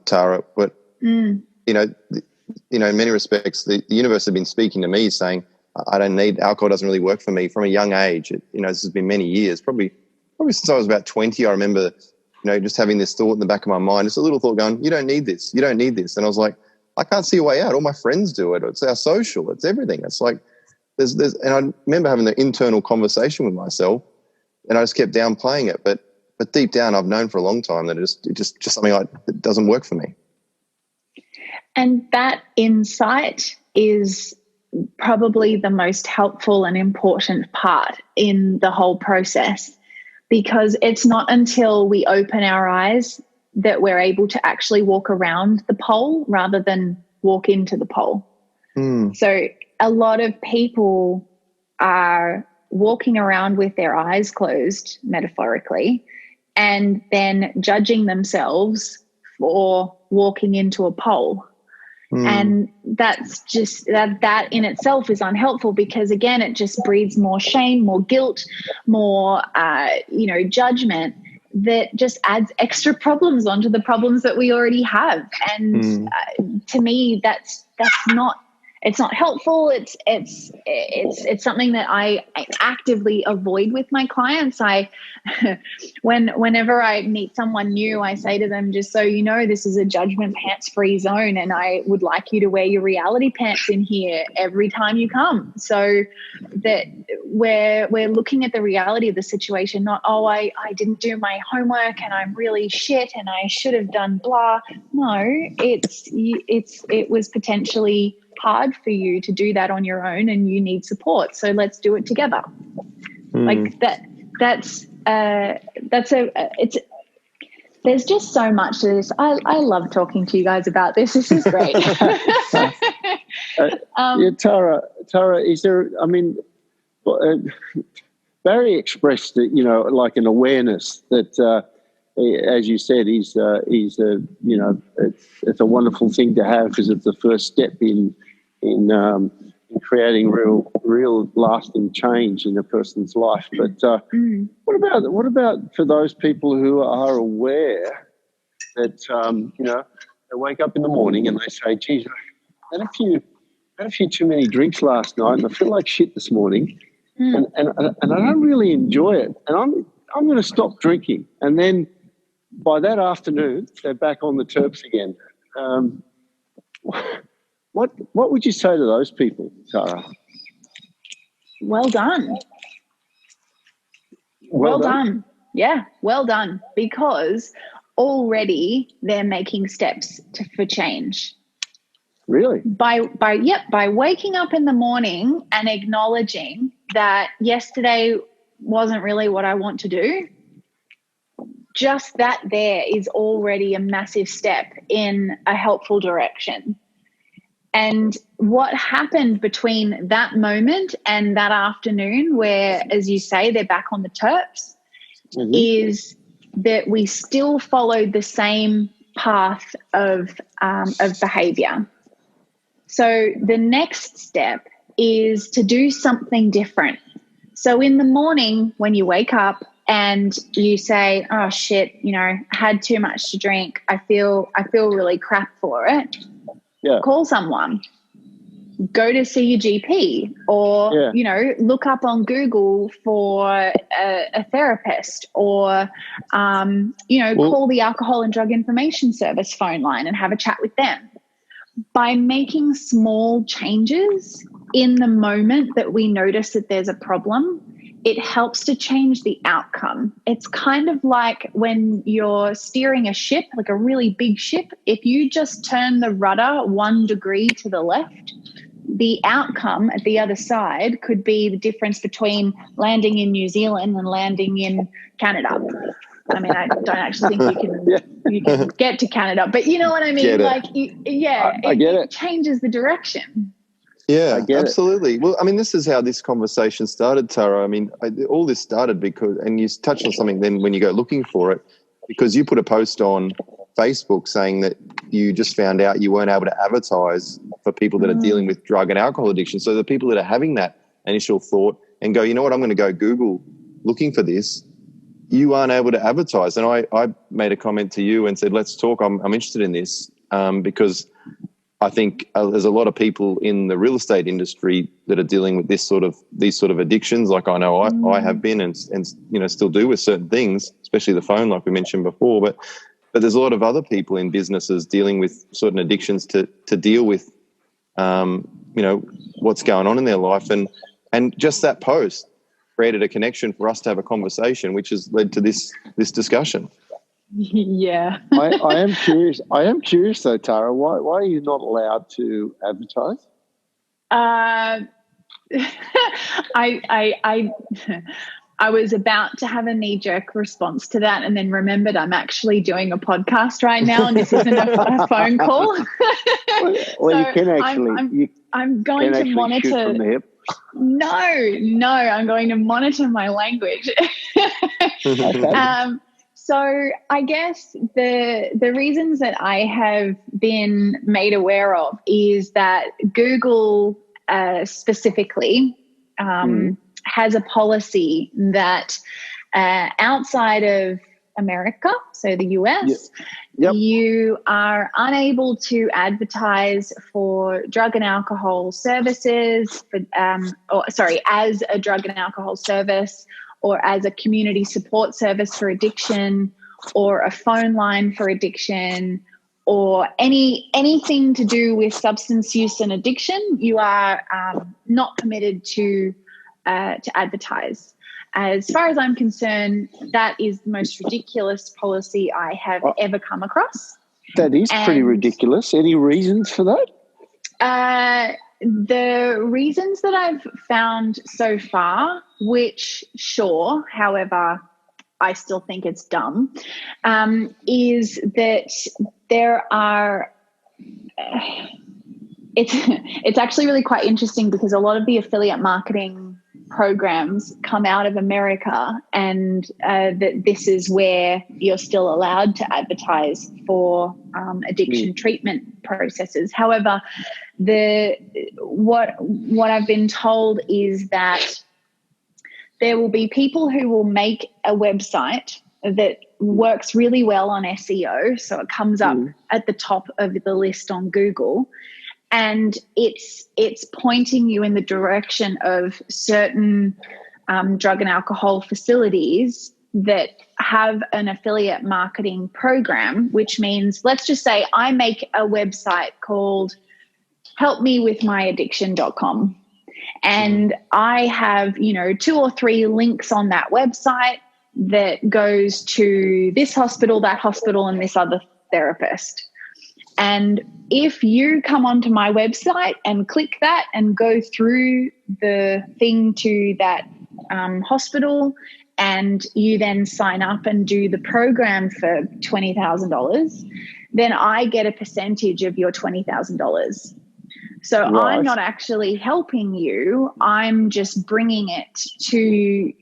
Tara, but in many respects, the universe had been speaking to me saying, I don't need alcohol, doesn't really work for me from a young age. This has been many years, probably since I was about 20. I remember, just having this thought in the back of my mind, just a little thought going, you don't need this. And I was like, I can't see a way out. All my friends do it. It's our social. It's everything. It's like, and I remember having the internal conversation with myself, and I just kept downplaying it. But deep down, I've known for a long time that it's just something that doesn't work for me. And that insight is probably the most helpful and important part in the whole process, because it's not until we open our eyes that we're able to actually walk around the pole rather than walk into the pole. So a lot of people are walking around with their eyes closed, metaphorically, and then judging themselves for walking into a pole. And that's just that in itself is unhelpful, because again, it just breeds more shame, more guilt, more judgment, that just adds extra problems onto the problems that we already have. And to me, that's not, it's not helpful. It's something that I actively avoid with my clients. Whenever I meet someone new, I say to them, just so you know, this is a judgment pants-free zone, and I would like you to wear your reality pants in here every time you come, so that we're looking at the reality of the situation, not, oh, I didn't do my homework and I'm really shit and I should have done blah. No, it was potentially hard for you to do that on your own, and you need support, so let's do it together. Like there's just so much to this. I love talking to you guys about this. This is great. Tara, is there, I mean, Barry expressed, like an awareness that, as you said, he's it's a wonderful thing to have, because it's the first step in creating real lasting change in a person's life. But what about for those people who are aware that they wake up in the morning and they say, "Geez, I had a few too many drinks last night, and I feel like shit this morning, and I don't really enjoy it, and I'm going to stop drinking." And then by that afternoon, they're back on the terps again. What would you say to those people, Tara? Well done. Well done. Yeah, well done. Because already they're making steps for change. Really? By waking up in the morning and acknowledging that yesterday wasn't really what I want to do, just that there is already a massive step in a helpful direction. And what happened between that moment and that afternoon, where, as you say, they're back on the terps, is that we still followed the same path of behavior. So the next step is to do something different. So in the morning when you wake up and you say, "Oh shit, had too much to drink. I feel really crap for it." Yeah. Call someone, go to see your GP, or, look up on Google for a therapist, or, call the Alcohol and Drug Information Service phone line and have a chat with them. By making small changes in the moment that we notice that there's a problem, it helps to change the outcome. It's kind of like when you're steering a ship, like a really big ship. If you just turn the rudder 1 degree to the left, the outcome at the other side could be the difference between landing in New Zealand and landing in Canada. I mean, I don't actually think you can get to Canada, but you know what I mean? It changes the direction. Yeah, absolutely. Well, I mean, this is how this conversation started, Tara. I mean, all this started because, and you touched on something then when you go looking for it, because you put a post on Facebook saying that you just found out you weren't able to advertise for people that are dealing with drug and alcohol addiction. So the people that are having that initial thought and go, you know what, I'm going to go Google looking for this, you aren't able to advertise. And I made a comment to you and said, let's talk. I'm interested in this because I think there's a lot of people in the real estate industry that are dealing with these sort of addictions. Like I know I have been and still do with certain things, especially the phone, like we mentioned before. But there's a lot of other people in businesses dealing with certain addictions to deal with, what's going on in their life. And just that post created a connection for us to have a conversation, which has led to this discussion. Yeah. I am curious. Though, Tara, why are you not allowed to advertise? I was about to have a knee-jerk response to that and then remembered I'm actually doing a podcast right now and this isn't a phone call. Well, you can actually. I'm going to monitor. Shoot from the hip. No, I'm going to monitor my language. So I guess the reasons that I have been made aware of is that Google specifically has a policy that outside of America, so the US, you are unable to advertise for drug and alcohol services, as a drug and alcohol service, or as a community support service for addiction, or a phone line for addiction, or anything to do with substance use and addiction. You are not permitted to advertise. As far as I'm concerned, that is the most ridiculous policy I have ever come across. That is pretty ridiculous. Any reasons for that? The reasons that I've found so far, which sure, however, I still think it's dumb, is that there are it's actually really quite interesting because a lot of the affiliate marketing programs come out of America, and that this is where you're still allowed to advertise for addiction treatment processes. However, what I've been told is that there will be people who will make a website that works really well on SEO, so it comes up at the top of the list on Google, and it's pointing you in the direction of certain drug and alcohol facilities that have an affiliate marketing program, which means, let's just say I make a website called helpmewithmyaddiction.com. And I have, 2 or 3 links on that website that goes to this hospital, that hospital, and this other therapist. And if you come onto my website and click that and go through the thing to that hospital, and you then sign up and do the program for $20,000, then I get a percentage of your $20,000. So right. I'm not actually helping you. I'm just bringing it to,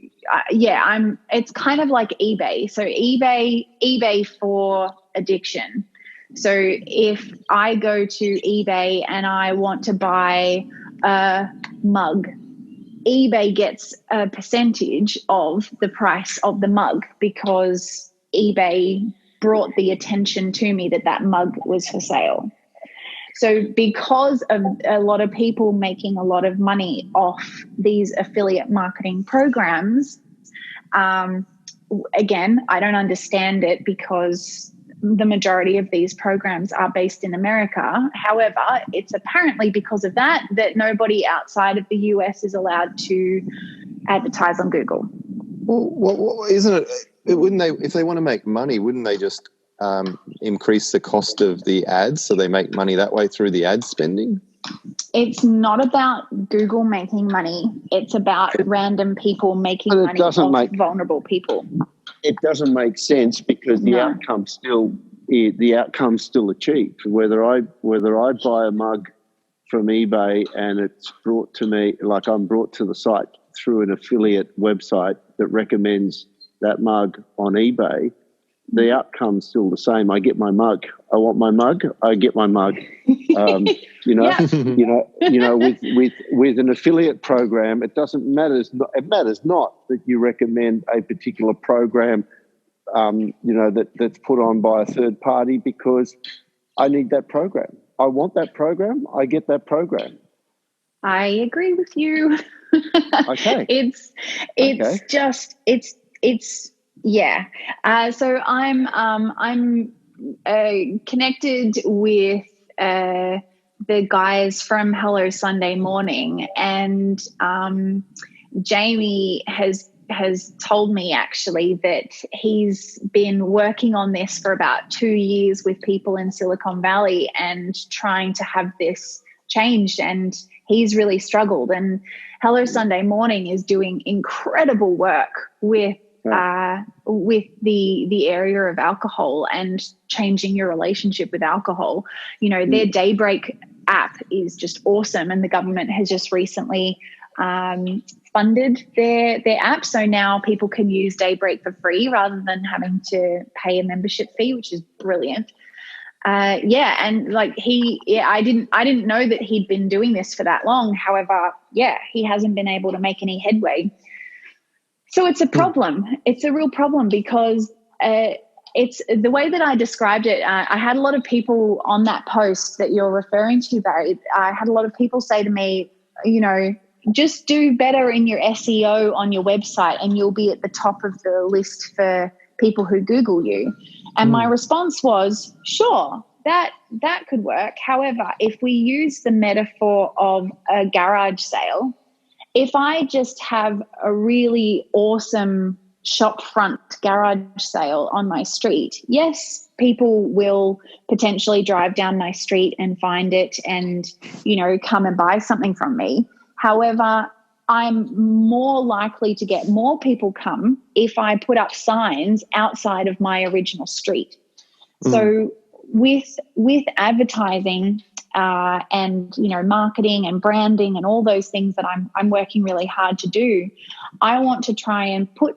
it's kind of like eBay. So eBay for addiction. So if I go to eBay and I want to buy a mug, eBay gets a percentage of the price of the mug because eBay brought the attention to me that mug was for sale. So because of a lot of people making a lot of money off these affiliate marketing programs, again, I don't understand it because the majority of these programs are based in America. However, it's apparently because of that nobody outside of the US is allowed to advertise on Google. Well, isn't it? Wouldn't they, if they want to make money, wouldn't they just increase the cost of the ads so they make money that way through the ad spending? It's not about Google making money. It's about random people making money off vulnerable people. It doesn't make sense because the outcome's still achieved. Whether I buy a mug from eBay and it's brought to me, like I'm brought to the site through an affiliate website that recommends that mug on eBay, the outcome's still the same. I get my mug. I want my mug. I get my mug. With an affiliate program, it doesn't matter. It matters not that you recommend a particular program, that's put on by a third party, because I need that program. I want that program. I get that program. I agree with you. Okay. Yeah. So I'm connected with the guys from Hello Sunday Morning, and Jamie has told me actually that he's been working on this for about 2 years with people in Silicon Valley and trying to have this changed, and he's really struggled. And Hello Sunday Morning is doing incredible work with the area of alcohol and changing your relationship with alcohol. Their Daybreak app is just awesome, and the government has just recently funded their app. So now people can use Daybreak for free rather than having to pay a membership fee, which is brilliant. And like I didn't know that he'd been doing this for that long. However, he hasn't been able to make any headway. So it's a problem. It's a real problem because it's the way that I described it. I had a lot of people on that post that you're referring to, Barry. I had a lot of people say to me, just do better in your SEO on your website and you'll be at the top of the list for people who Google you. And my response was, sure, that could work. However, if we use the metaphor of a garage sale, if I just have a really awesome shop front garage sale on my street, yes, people will potentially drive down my street and find it and, come and buy something from me. However, I'm more likely to get more people come if I put up signs outside of my original street. So with advertising and marketing and branding and all those things that I'm working really hard to do, I want to try and put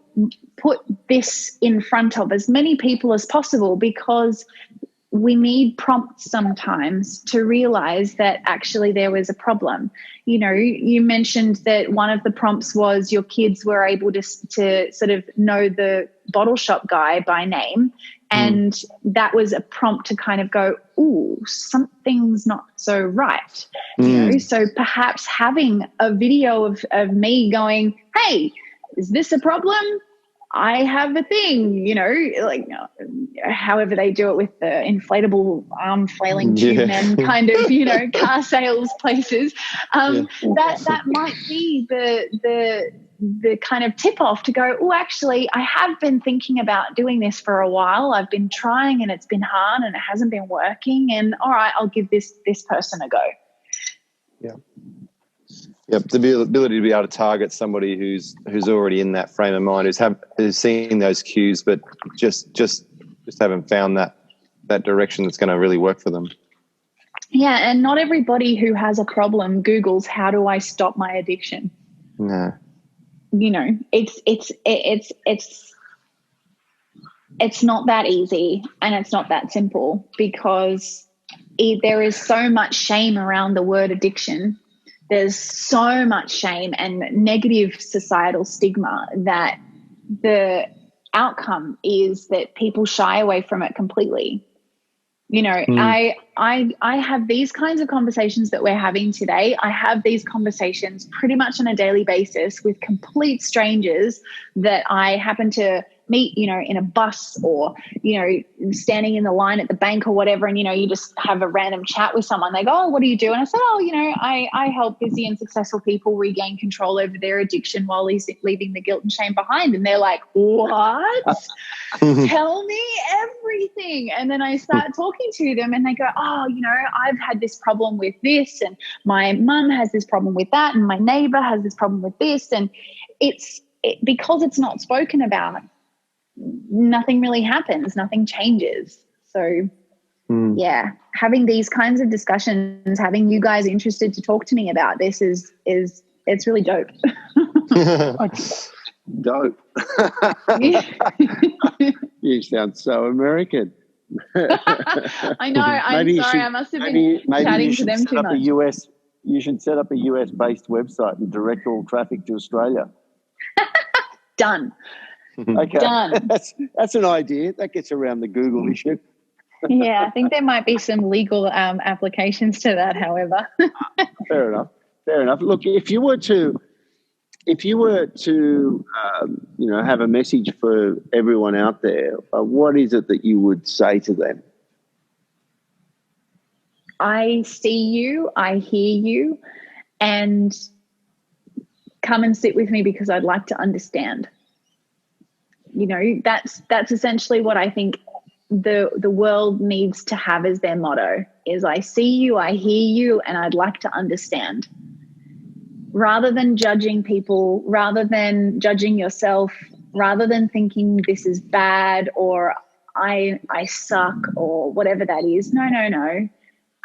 this in front of as many people as possible, because we need prompts sometimes to realize that actually there was a problem. You mentioned that one of the prompts was your kids were able to sort of know the bottle shop guy by name. And that was a prompt to kind of go, ooh, something's not so right. So perhaps having a video of me going, hey, is this a problem? I have a thing, however they do it with the inflatable arm flailing tube men kind of, car sales places. That might be the kind of tip off to go, oh, actually, I have been thinking about doing this for a while. I've been trying and it's been hard and it hasn't been working. And all right, I'll give this person a go. Yeah. Yep, the ability to be able to target somebody who's already in that frame of mind, who's seen those cues, but just haven't found that direction that's going to really work for them. Yeah, and not everybody who has a problem Googles, how do I stop my addiction? No. It's not that easy and it's not that simple, because there is so much shame around the word addiction. There's so much shame and negative societal stigma that the outcome is that people shy away from it completely. I have these kinds of conversations that we're having today. I have these conversations pretty much on a daily basis with complete strangers that I happen to meet, in a bus or, standing in the line at the bank or whatever. And, you just have a random chat with someone. They go, oh, what do you do? And I said, I help busy and successful people regain control over their addiction while leaving the guilt and shame behind. And they're like, what? Tell me everything. And then I start talking to them and they go, oh, I've had this problem with this, and my mum has this problem with that, and my neighbor has this problem with this. And because it's not spoken about, nothing really happens, nothing changes. So having these kinds of discussions, having you guys interested to talk to me about this is it's really dope. Dope. You sound so American. I know. I'm sorry. I must have been chatting to them too much. You should set up a US-based website and direct all traffic to Australia. Done. Okay. Done. That's an idea. That gets around the Google issue. Yeah, I think there might be some legal applications to that, however. Fair enough. Look, if you were to have a message for everyone out there, what is it that you would say to them? I see you, I hear you, and come and sit with me because I'd like to understand. That's essentially what I think the world needs to have as their motto is I see you, I hear you, and I'd like to understand. Rather than judging people, rather than judging yourself, rather than thinking this is bad or I suck or whatever that is. No.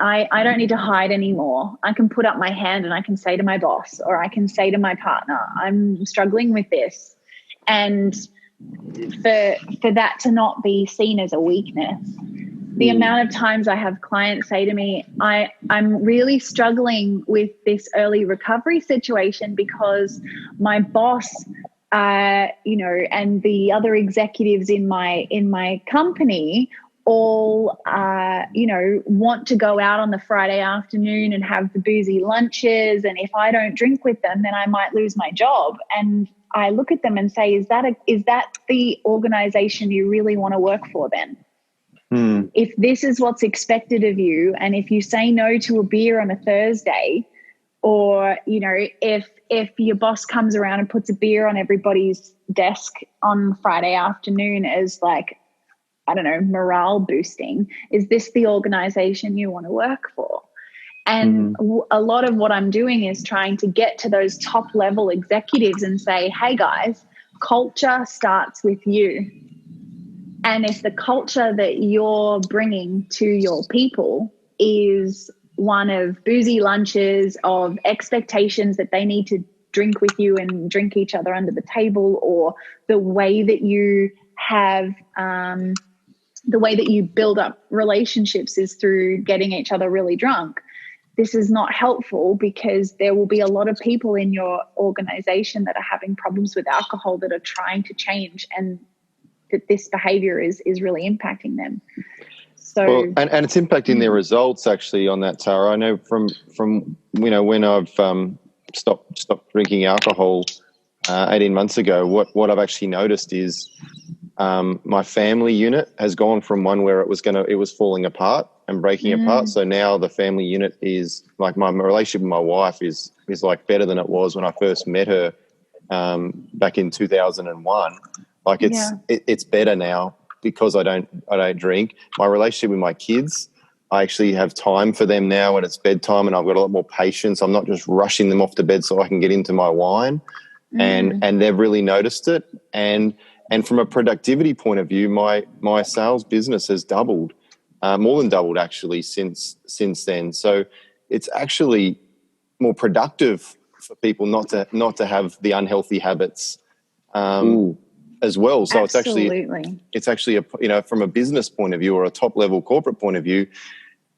I don't need to hide anymore. I can put up my hand and I can say to my boss, or I can say to my partner, I'm struggling with this. And for that to not be seen as a weakness, the amount of times I have clients say to me, I'm really struggling with this early recovery situation because my boss, and the other executives in my company all, want to go out on the Friday afternoon and have the boozy lunches. And if I don't drink with them, then I might lose my job. And I look at them and say, is that the organization you really want to work for then? If this is what's expected of you, and if you say no to a beer on a Thursday, or, if your boss comes around and puts a beer on everybody's desk on Friday afternoon as like, I don't know, morale boosting, is this the organization you want to work for? And a lot of what I'm doing is trying to get to those top level executives and say, hey guys, culture starts with you. And if the culture that you're bringing to your people is one of boozy lunches, of expectations that they need to drink with you and drink each other under the table, or the way that you have the way that you build up relationships is through getting each other really drunk, this is not helpful, because there will be a lot of people in your organization that are having problems with alcohol that are trying to change, and that this behavior is really impacting them. So, and it's impacting their results actually on that, Tara. I know from when I've stopped drinking alcohol 18 months ago, what I've actually noticed is my family unit has gone from one where it was falling apart and breaking apart. So now the family unit is like, my relationship with my wife is like better than it was when I first met her back in 2001. Like it's better now because I don't drink. My relationship with my kids, I actually have time for them now when it's bedtime, and I've got a lot more patience. I'm not just rushing them off to bed so I can get into my wine, and they've really noticed it. And from a productivity point of view, my sales business has doubled, more than doubled actually since then. So it's actually more productive for people not to have the unhealthy habits as well. So absolutely. it's actually from a business point of view or a top level corporate point of view.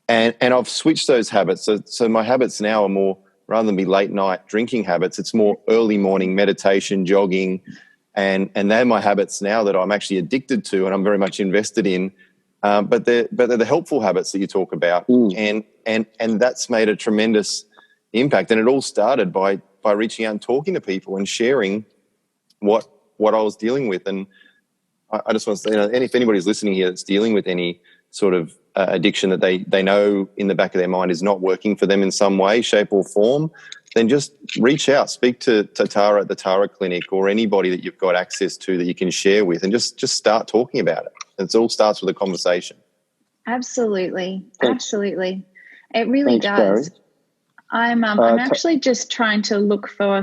And I've switched those habits. So my habits now are more, rather than be late night drinking habits, it's more early morning meditation, jogging, and they're my habits now that I'm actually addicted to and I'm very much invested in. But they're the helpful habits that you talk about, and that's made a tremendous impact. And it all started by reaching out and talking to people and sharing what I was dealing with. And I just want to say, and if anybody's listening here that's dealing with any sort of addiction that they know in the back of their mind is not working for them in some way, shape or form, then just reach out, speak to Tara at the Tara Clinic, or anybody that you've got access to that you can share with, and just start talking about it. It all starts with a conversation. Absolutely. Absolutely. It really does. Barry. I'm actually just trying to look for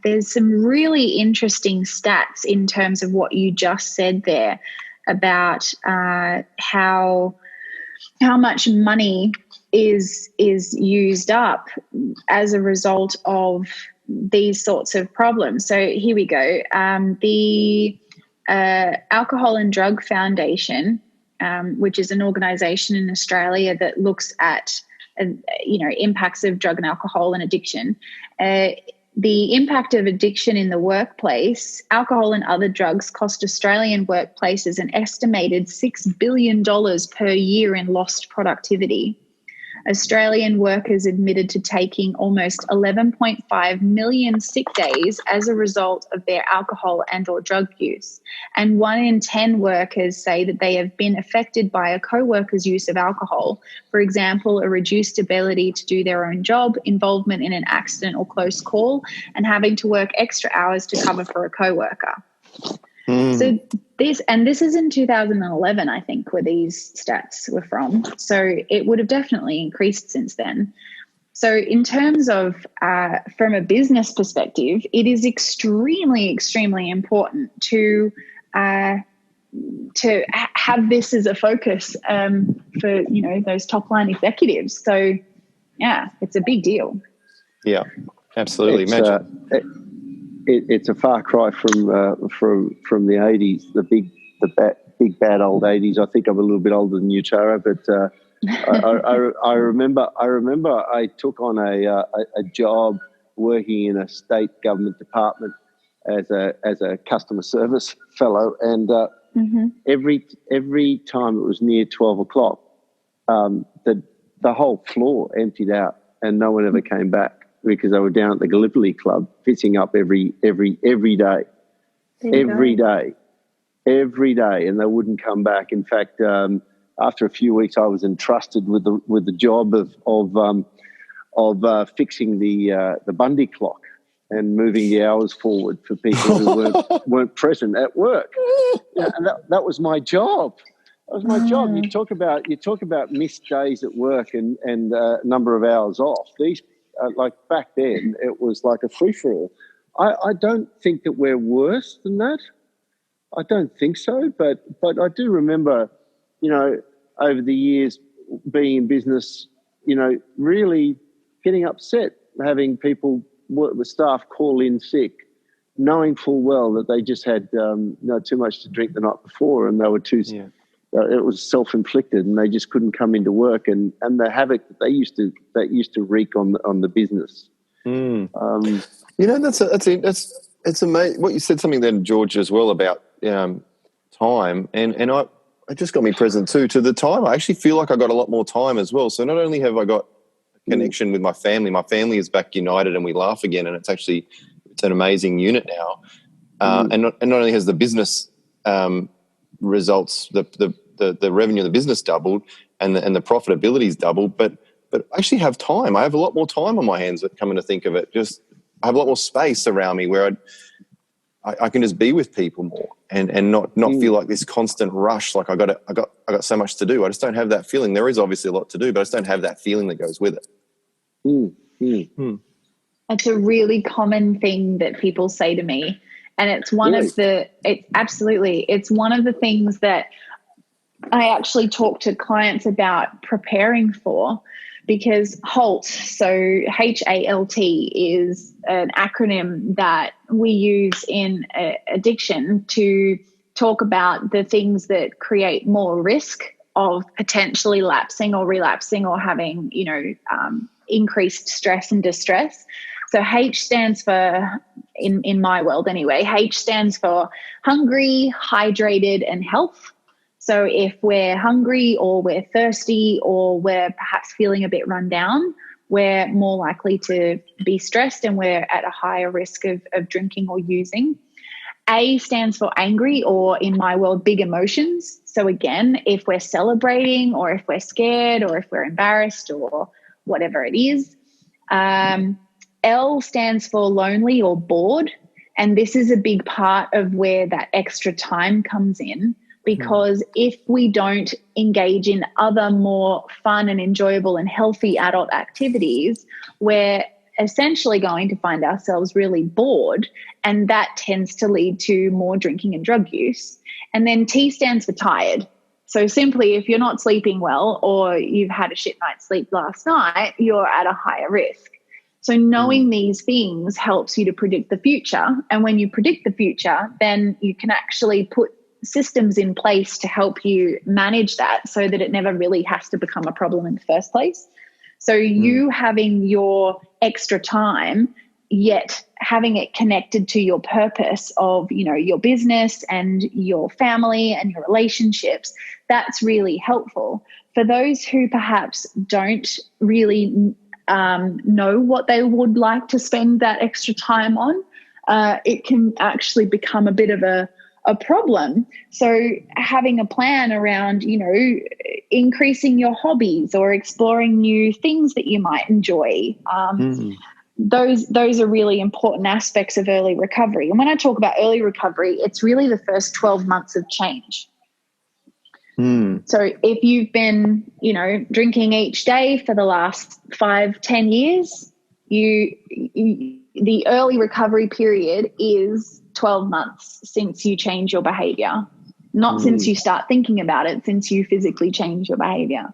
there's some really interesting stats in terms of what you just said there about how much money is used up as a result of these sorts of problems. So here we go. The Alcohol and Drug Foundation, which is an organisation in Australia that looks at impacts of drug and alcohol and addiction. The impact of addiction in the workplace, alcohol and other drugs cost Australian workplaces an estimated $6 billion per year in lost productivity. Australian workers admitted to taking almost 11.5 million sick days as a result of their alcohol and or drug use. And 1 in 10 workers say that they have been affected by a co-worker's use of alcohol. For example, a reduced ability to do their own job, involvement in an accident or close call, and having to work extra hours to cover for a co-worker. So this is in 2011, I think, where these stats were from. So it would have definitely increased since then. So in terms of from a business perspective, it is extremely, extremely important to have this as a focus for those top line executives. So yeah, it's a big deal. Yeah, absolutely. It's a far cry from the 80s, the big bad old 80s. I think I'm a little bit older than you, Tara, but I remember I took on a job working in a state government department as a customer service fellow, and every time it was near 12 o'clock, the whole floor emptied out, and no one ever came back because they were down at the Gallipoli Club fishing up every day, every day, and they wouldn't come back. In fact, after a few weeks, I was entrusted with the job of fixing the Bundy clock and moving the hours forward for people who weren't present at work. Yeah, and that was my job. That was my job. You talk about missed days at work and number of hours off. These like back then, it was like a free for all. I don't think that we're worse than that. I don't think so, but I do remember, over the years being in business, really getting upset, having people, the staff call in sick, knowing full well that they just had too much to drink the night before, and they were too. Yeah. It was self-inflicted, and they just couldn't come into work, and the havoc that used to wreak on the business. That's amazing. What you said something then, George, as well about time, and it just got me present too to the time. I actually feel like I got a lot more time as well. So not only have I got a connection with my family is back united, and we laugh again, and it's an amazing unit now. And not only has the business results, the revenue of the business doubled, and the profitability's doubled, but I actually have time. I have a lot more time on my hands, coming to think of it. Just I have a lot more space around me where I can just be with people more and not feel like this constant rush. Like I got so much to do. I just don't have that feeling. There is obviously a lot to do, but I just don't have that feeling that goes with it. It's a really common thing that people say to me. And it's one of the things that I actually talk to clients about preparing for, because HALT, so HALT, is an acronym that we use in addiction to talk about the things that create more risk of potentially lapsing or relapsing or having, increased stress and distress. So H stands for, in my world anyway, H stands for hungry, hydrated, and health. So if we're hungry or we're thirsty or we're perhaps feeling a bit run down, we're more likely to be stressed and we're at a higher risk of drinking or using. A stands for angry, or in my world, big emotions. So again, if we're celebrating or if we're scared or if we're embarrassed or whatever it is. L stands for lonely or bored. And this is a big part of where that extra time comes in, because if we don't engage in other more fun and enjoyable and healthy adult activities, we're essentially going to find ourselves really bored, and that tends to lead to more drinking and drug use. And then T stands for tired. So simply, if you're not sleeping well or you've had a shit night's sleep last night, you're at a higher risk. So knowing these things helps you to predict the future. And when you predict the future, then you can actually put systems in place to help you manage that so that it never really has to become a problem in the first place. So you having your extra time, yet having it connected to your purpose of, your business and your family and your relationships, that's really helpful. For those who perhaps don't really know what they would like to spend that extra time on, it can actually become a bit of a problem. So having a plan around, increasing your hobbies or exploring new things that you might enjoy, those are really important aspects of early recovery. And when I talk about early recovery, it's really the first 12 months of change. So if you've been, drinking each day for the last 5-10 years, the early recovery period is 12 months since you change your behavior. not since you start thinking about it, since you physically change your behavior.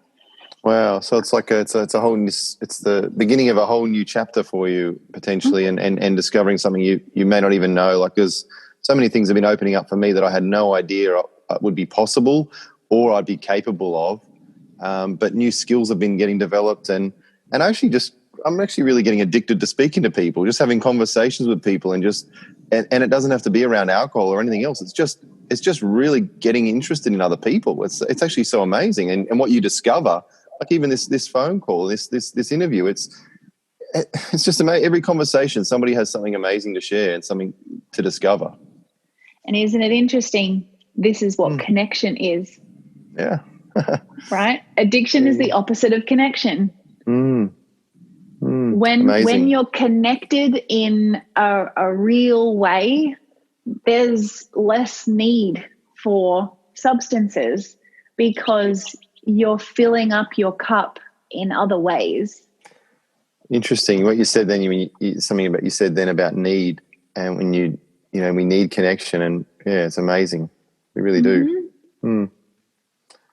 Wow. So it's like it's a whole it's the beginning of a whole new chapter for you potentially, and discovering something you may not even know. Like there's so many things have been opening up for me that I had no idea would be possible or I'd be capable of. But new skills have been getting developed, and I'm actually really getting addicted to speaking to people, just having conversations with people, and it doesn't have to be around alcohol or anything else. It's just really getting interested in other people. It's actually so amazing, and what you discover. Like even this phone call, this interview, it's just amazing. Every conversation, somebody has something amazing to share and something to discover. And isn't it interesting? This is what connection is. Yeah. Right? Addiction is the opposite of connection. When you're connected in a real way, there's less need for substances because you're filling up your cup in other ways. Interesting. What you said then, you said then about need, and when we need connection, and yeah, it's amazing. We really do.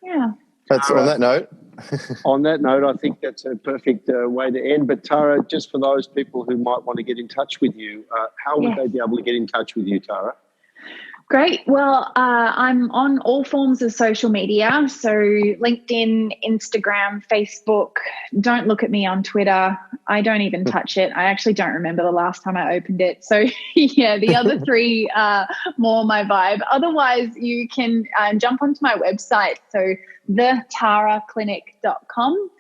Yeah. That's on that note. On that note, I think that's a perfect way to end. But Tara, just for those people who might want to get in touch with you, how would they be able to get in touch with you, Tara? Great. Well, I'm on all forms of social media. So LinkedIn, Instagram, Facebook. Don't look at me on Twitter. I don't even touch it. I actually don't remember the last time I opened it. So yeah, the other three are more my vibe. Otherwise, you can jump onto my website. So thetaraclinic.com.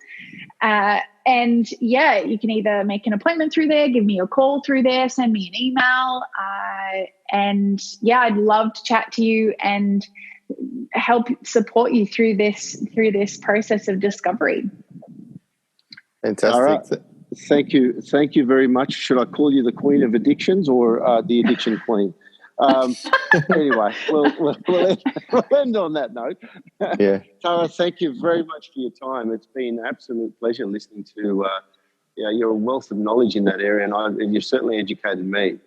And yeah, you can either make an appointment through there, give me a call through there, send me an email. And yeah, I'd love to chat to you and help support you through this process of discovery. Fantastic. Thank you very much. Should I call you the Queen of Addictions or the Addiction Queen? Anyway, we'll end on that note. Yeah. Tara, thank you very much for your time. It's been an absolute pleasure listening to your wealth of knowledge in that area, and you've certainly educated me.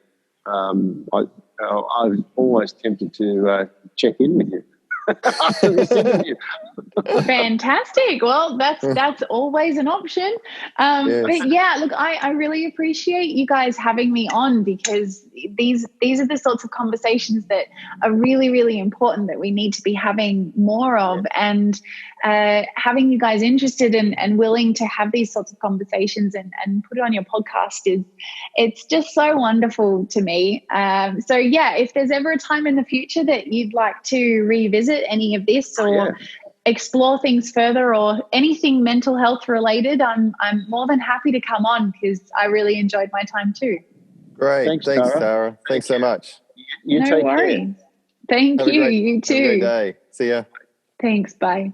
I'm always tempted to check in with you. After this interview. Fantastic. Well, that's always an option. Yes. But yeah, look, I really appreciate you guys having me on, because these are the sorts of conversations that are really, really important that we need to be having more of. And having you guys interested and willing to have these sorts of conversations and put it on your podcast it's just so wonderful to me. So yeah, if there's ever a time in the future that you'd like to revisit any of this or explore things further or anything mental health related, I'm more than happy to come on, because I really enjoyed my time too. Great. Thanks Tara. Thanks so much. You no take worries. care. Thank you. You too. Have a great day. See ya. Thanks. Bye.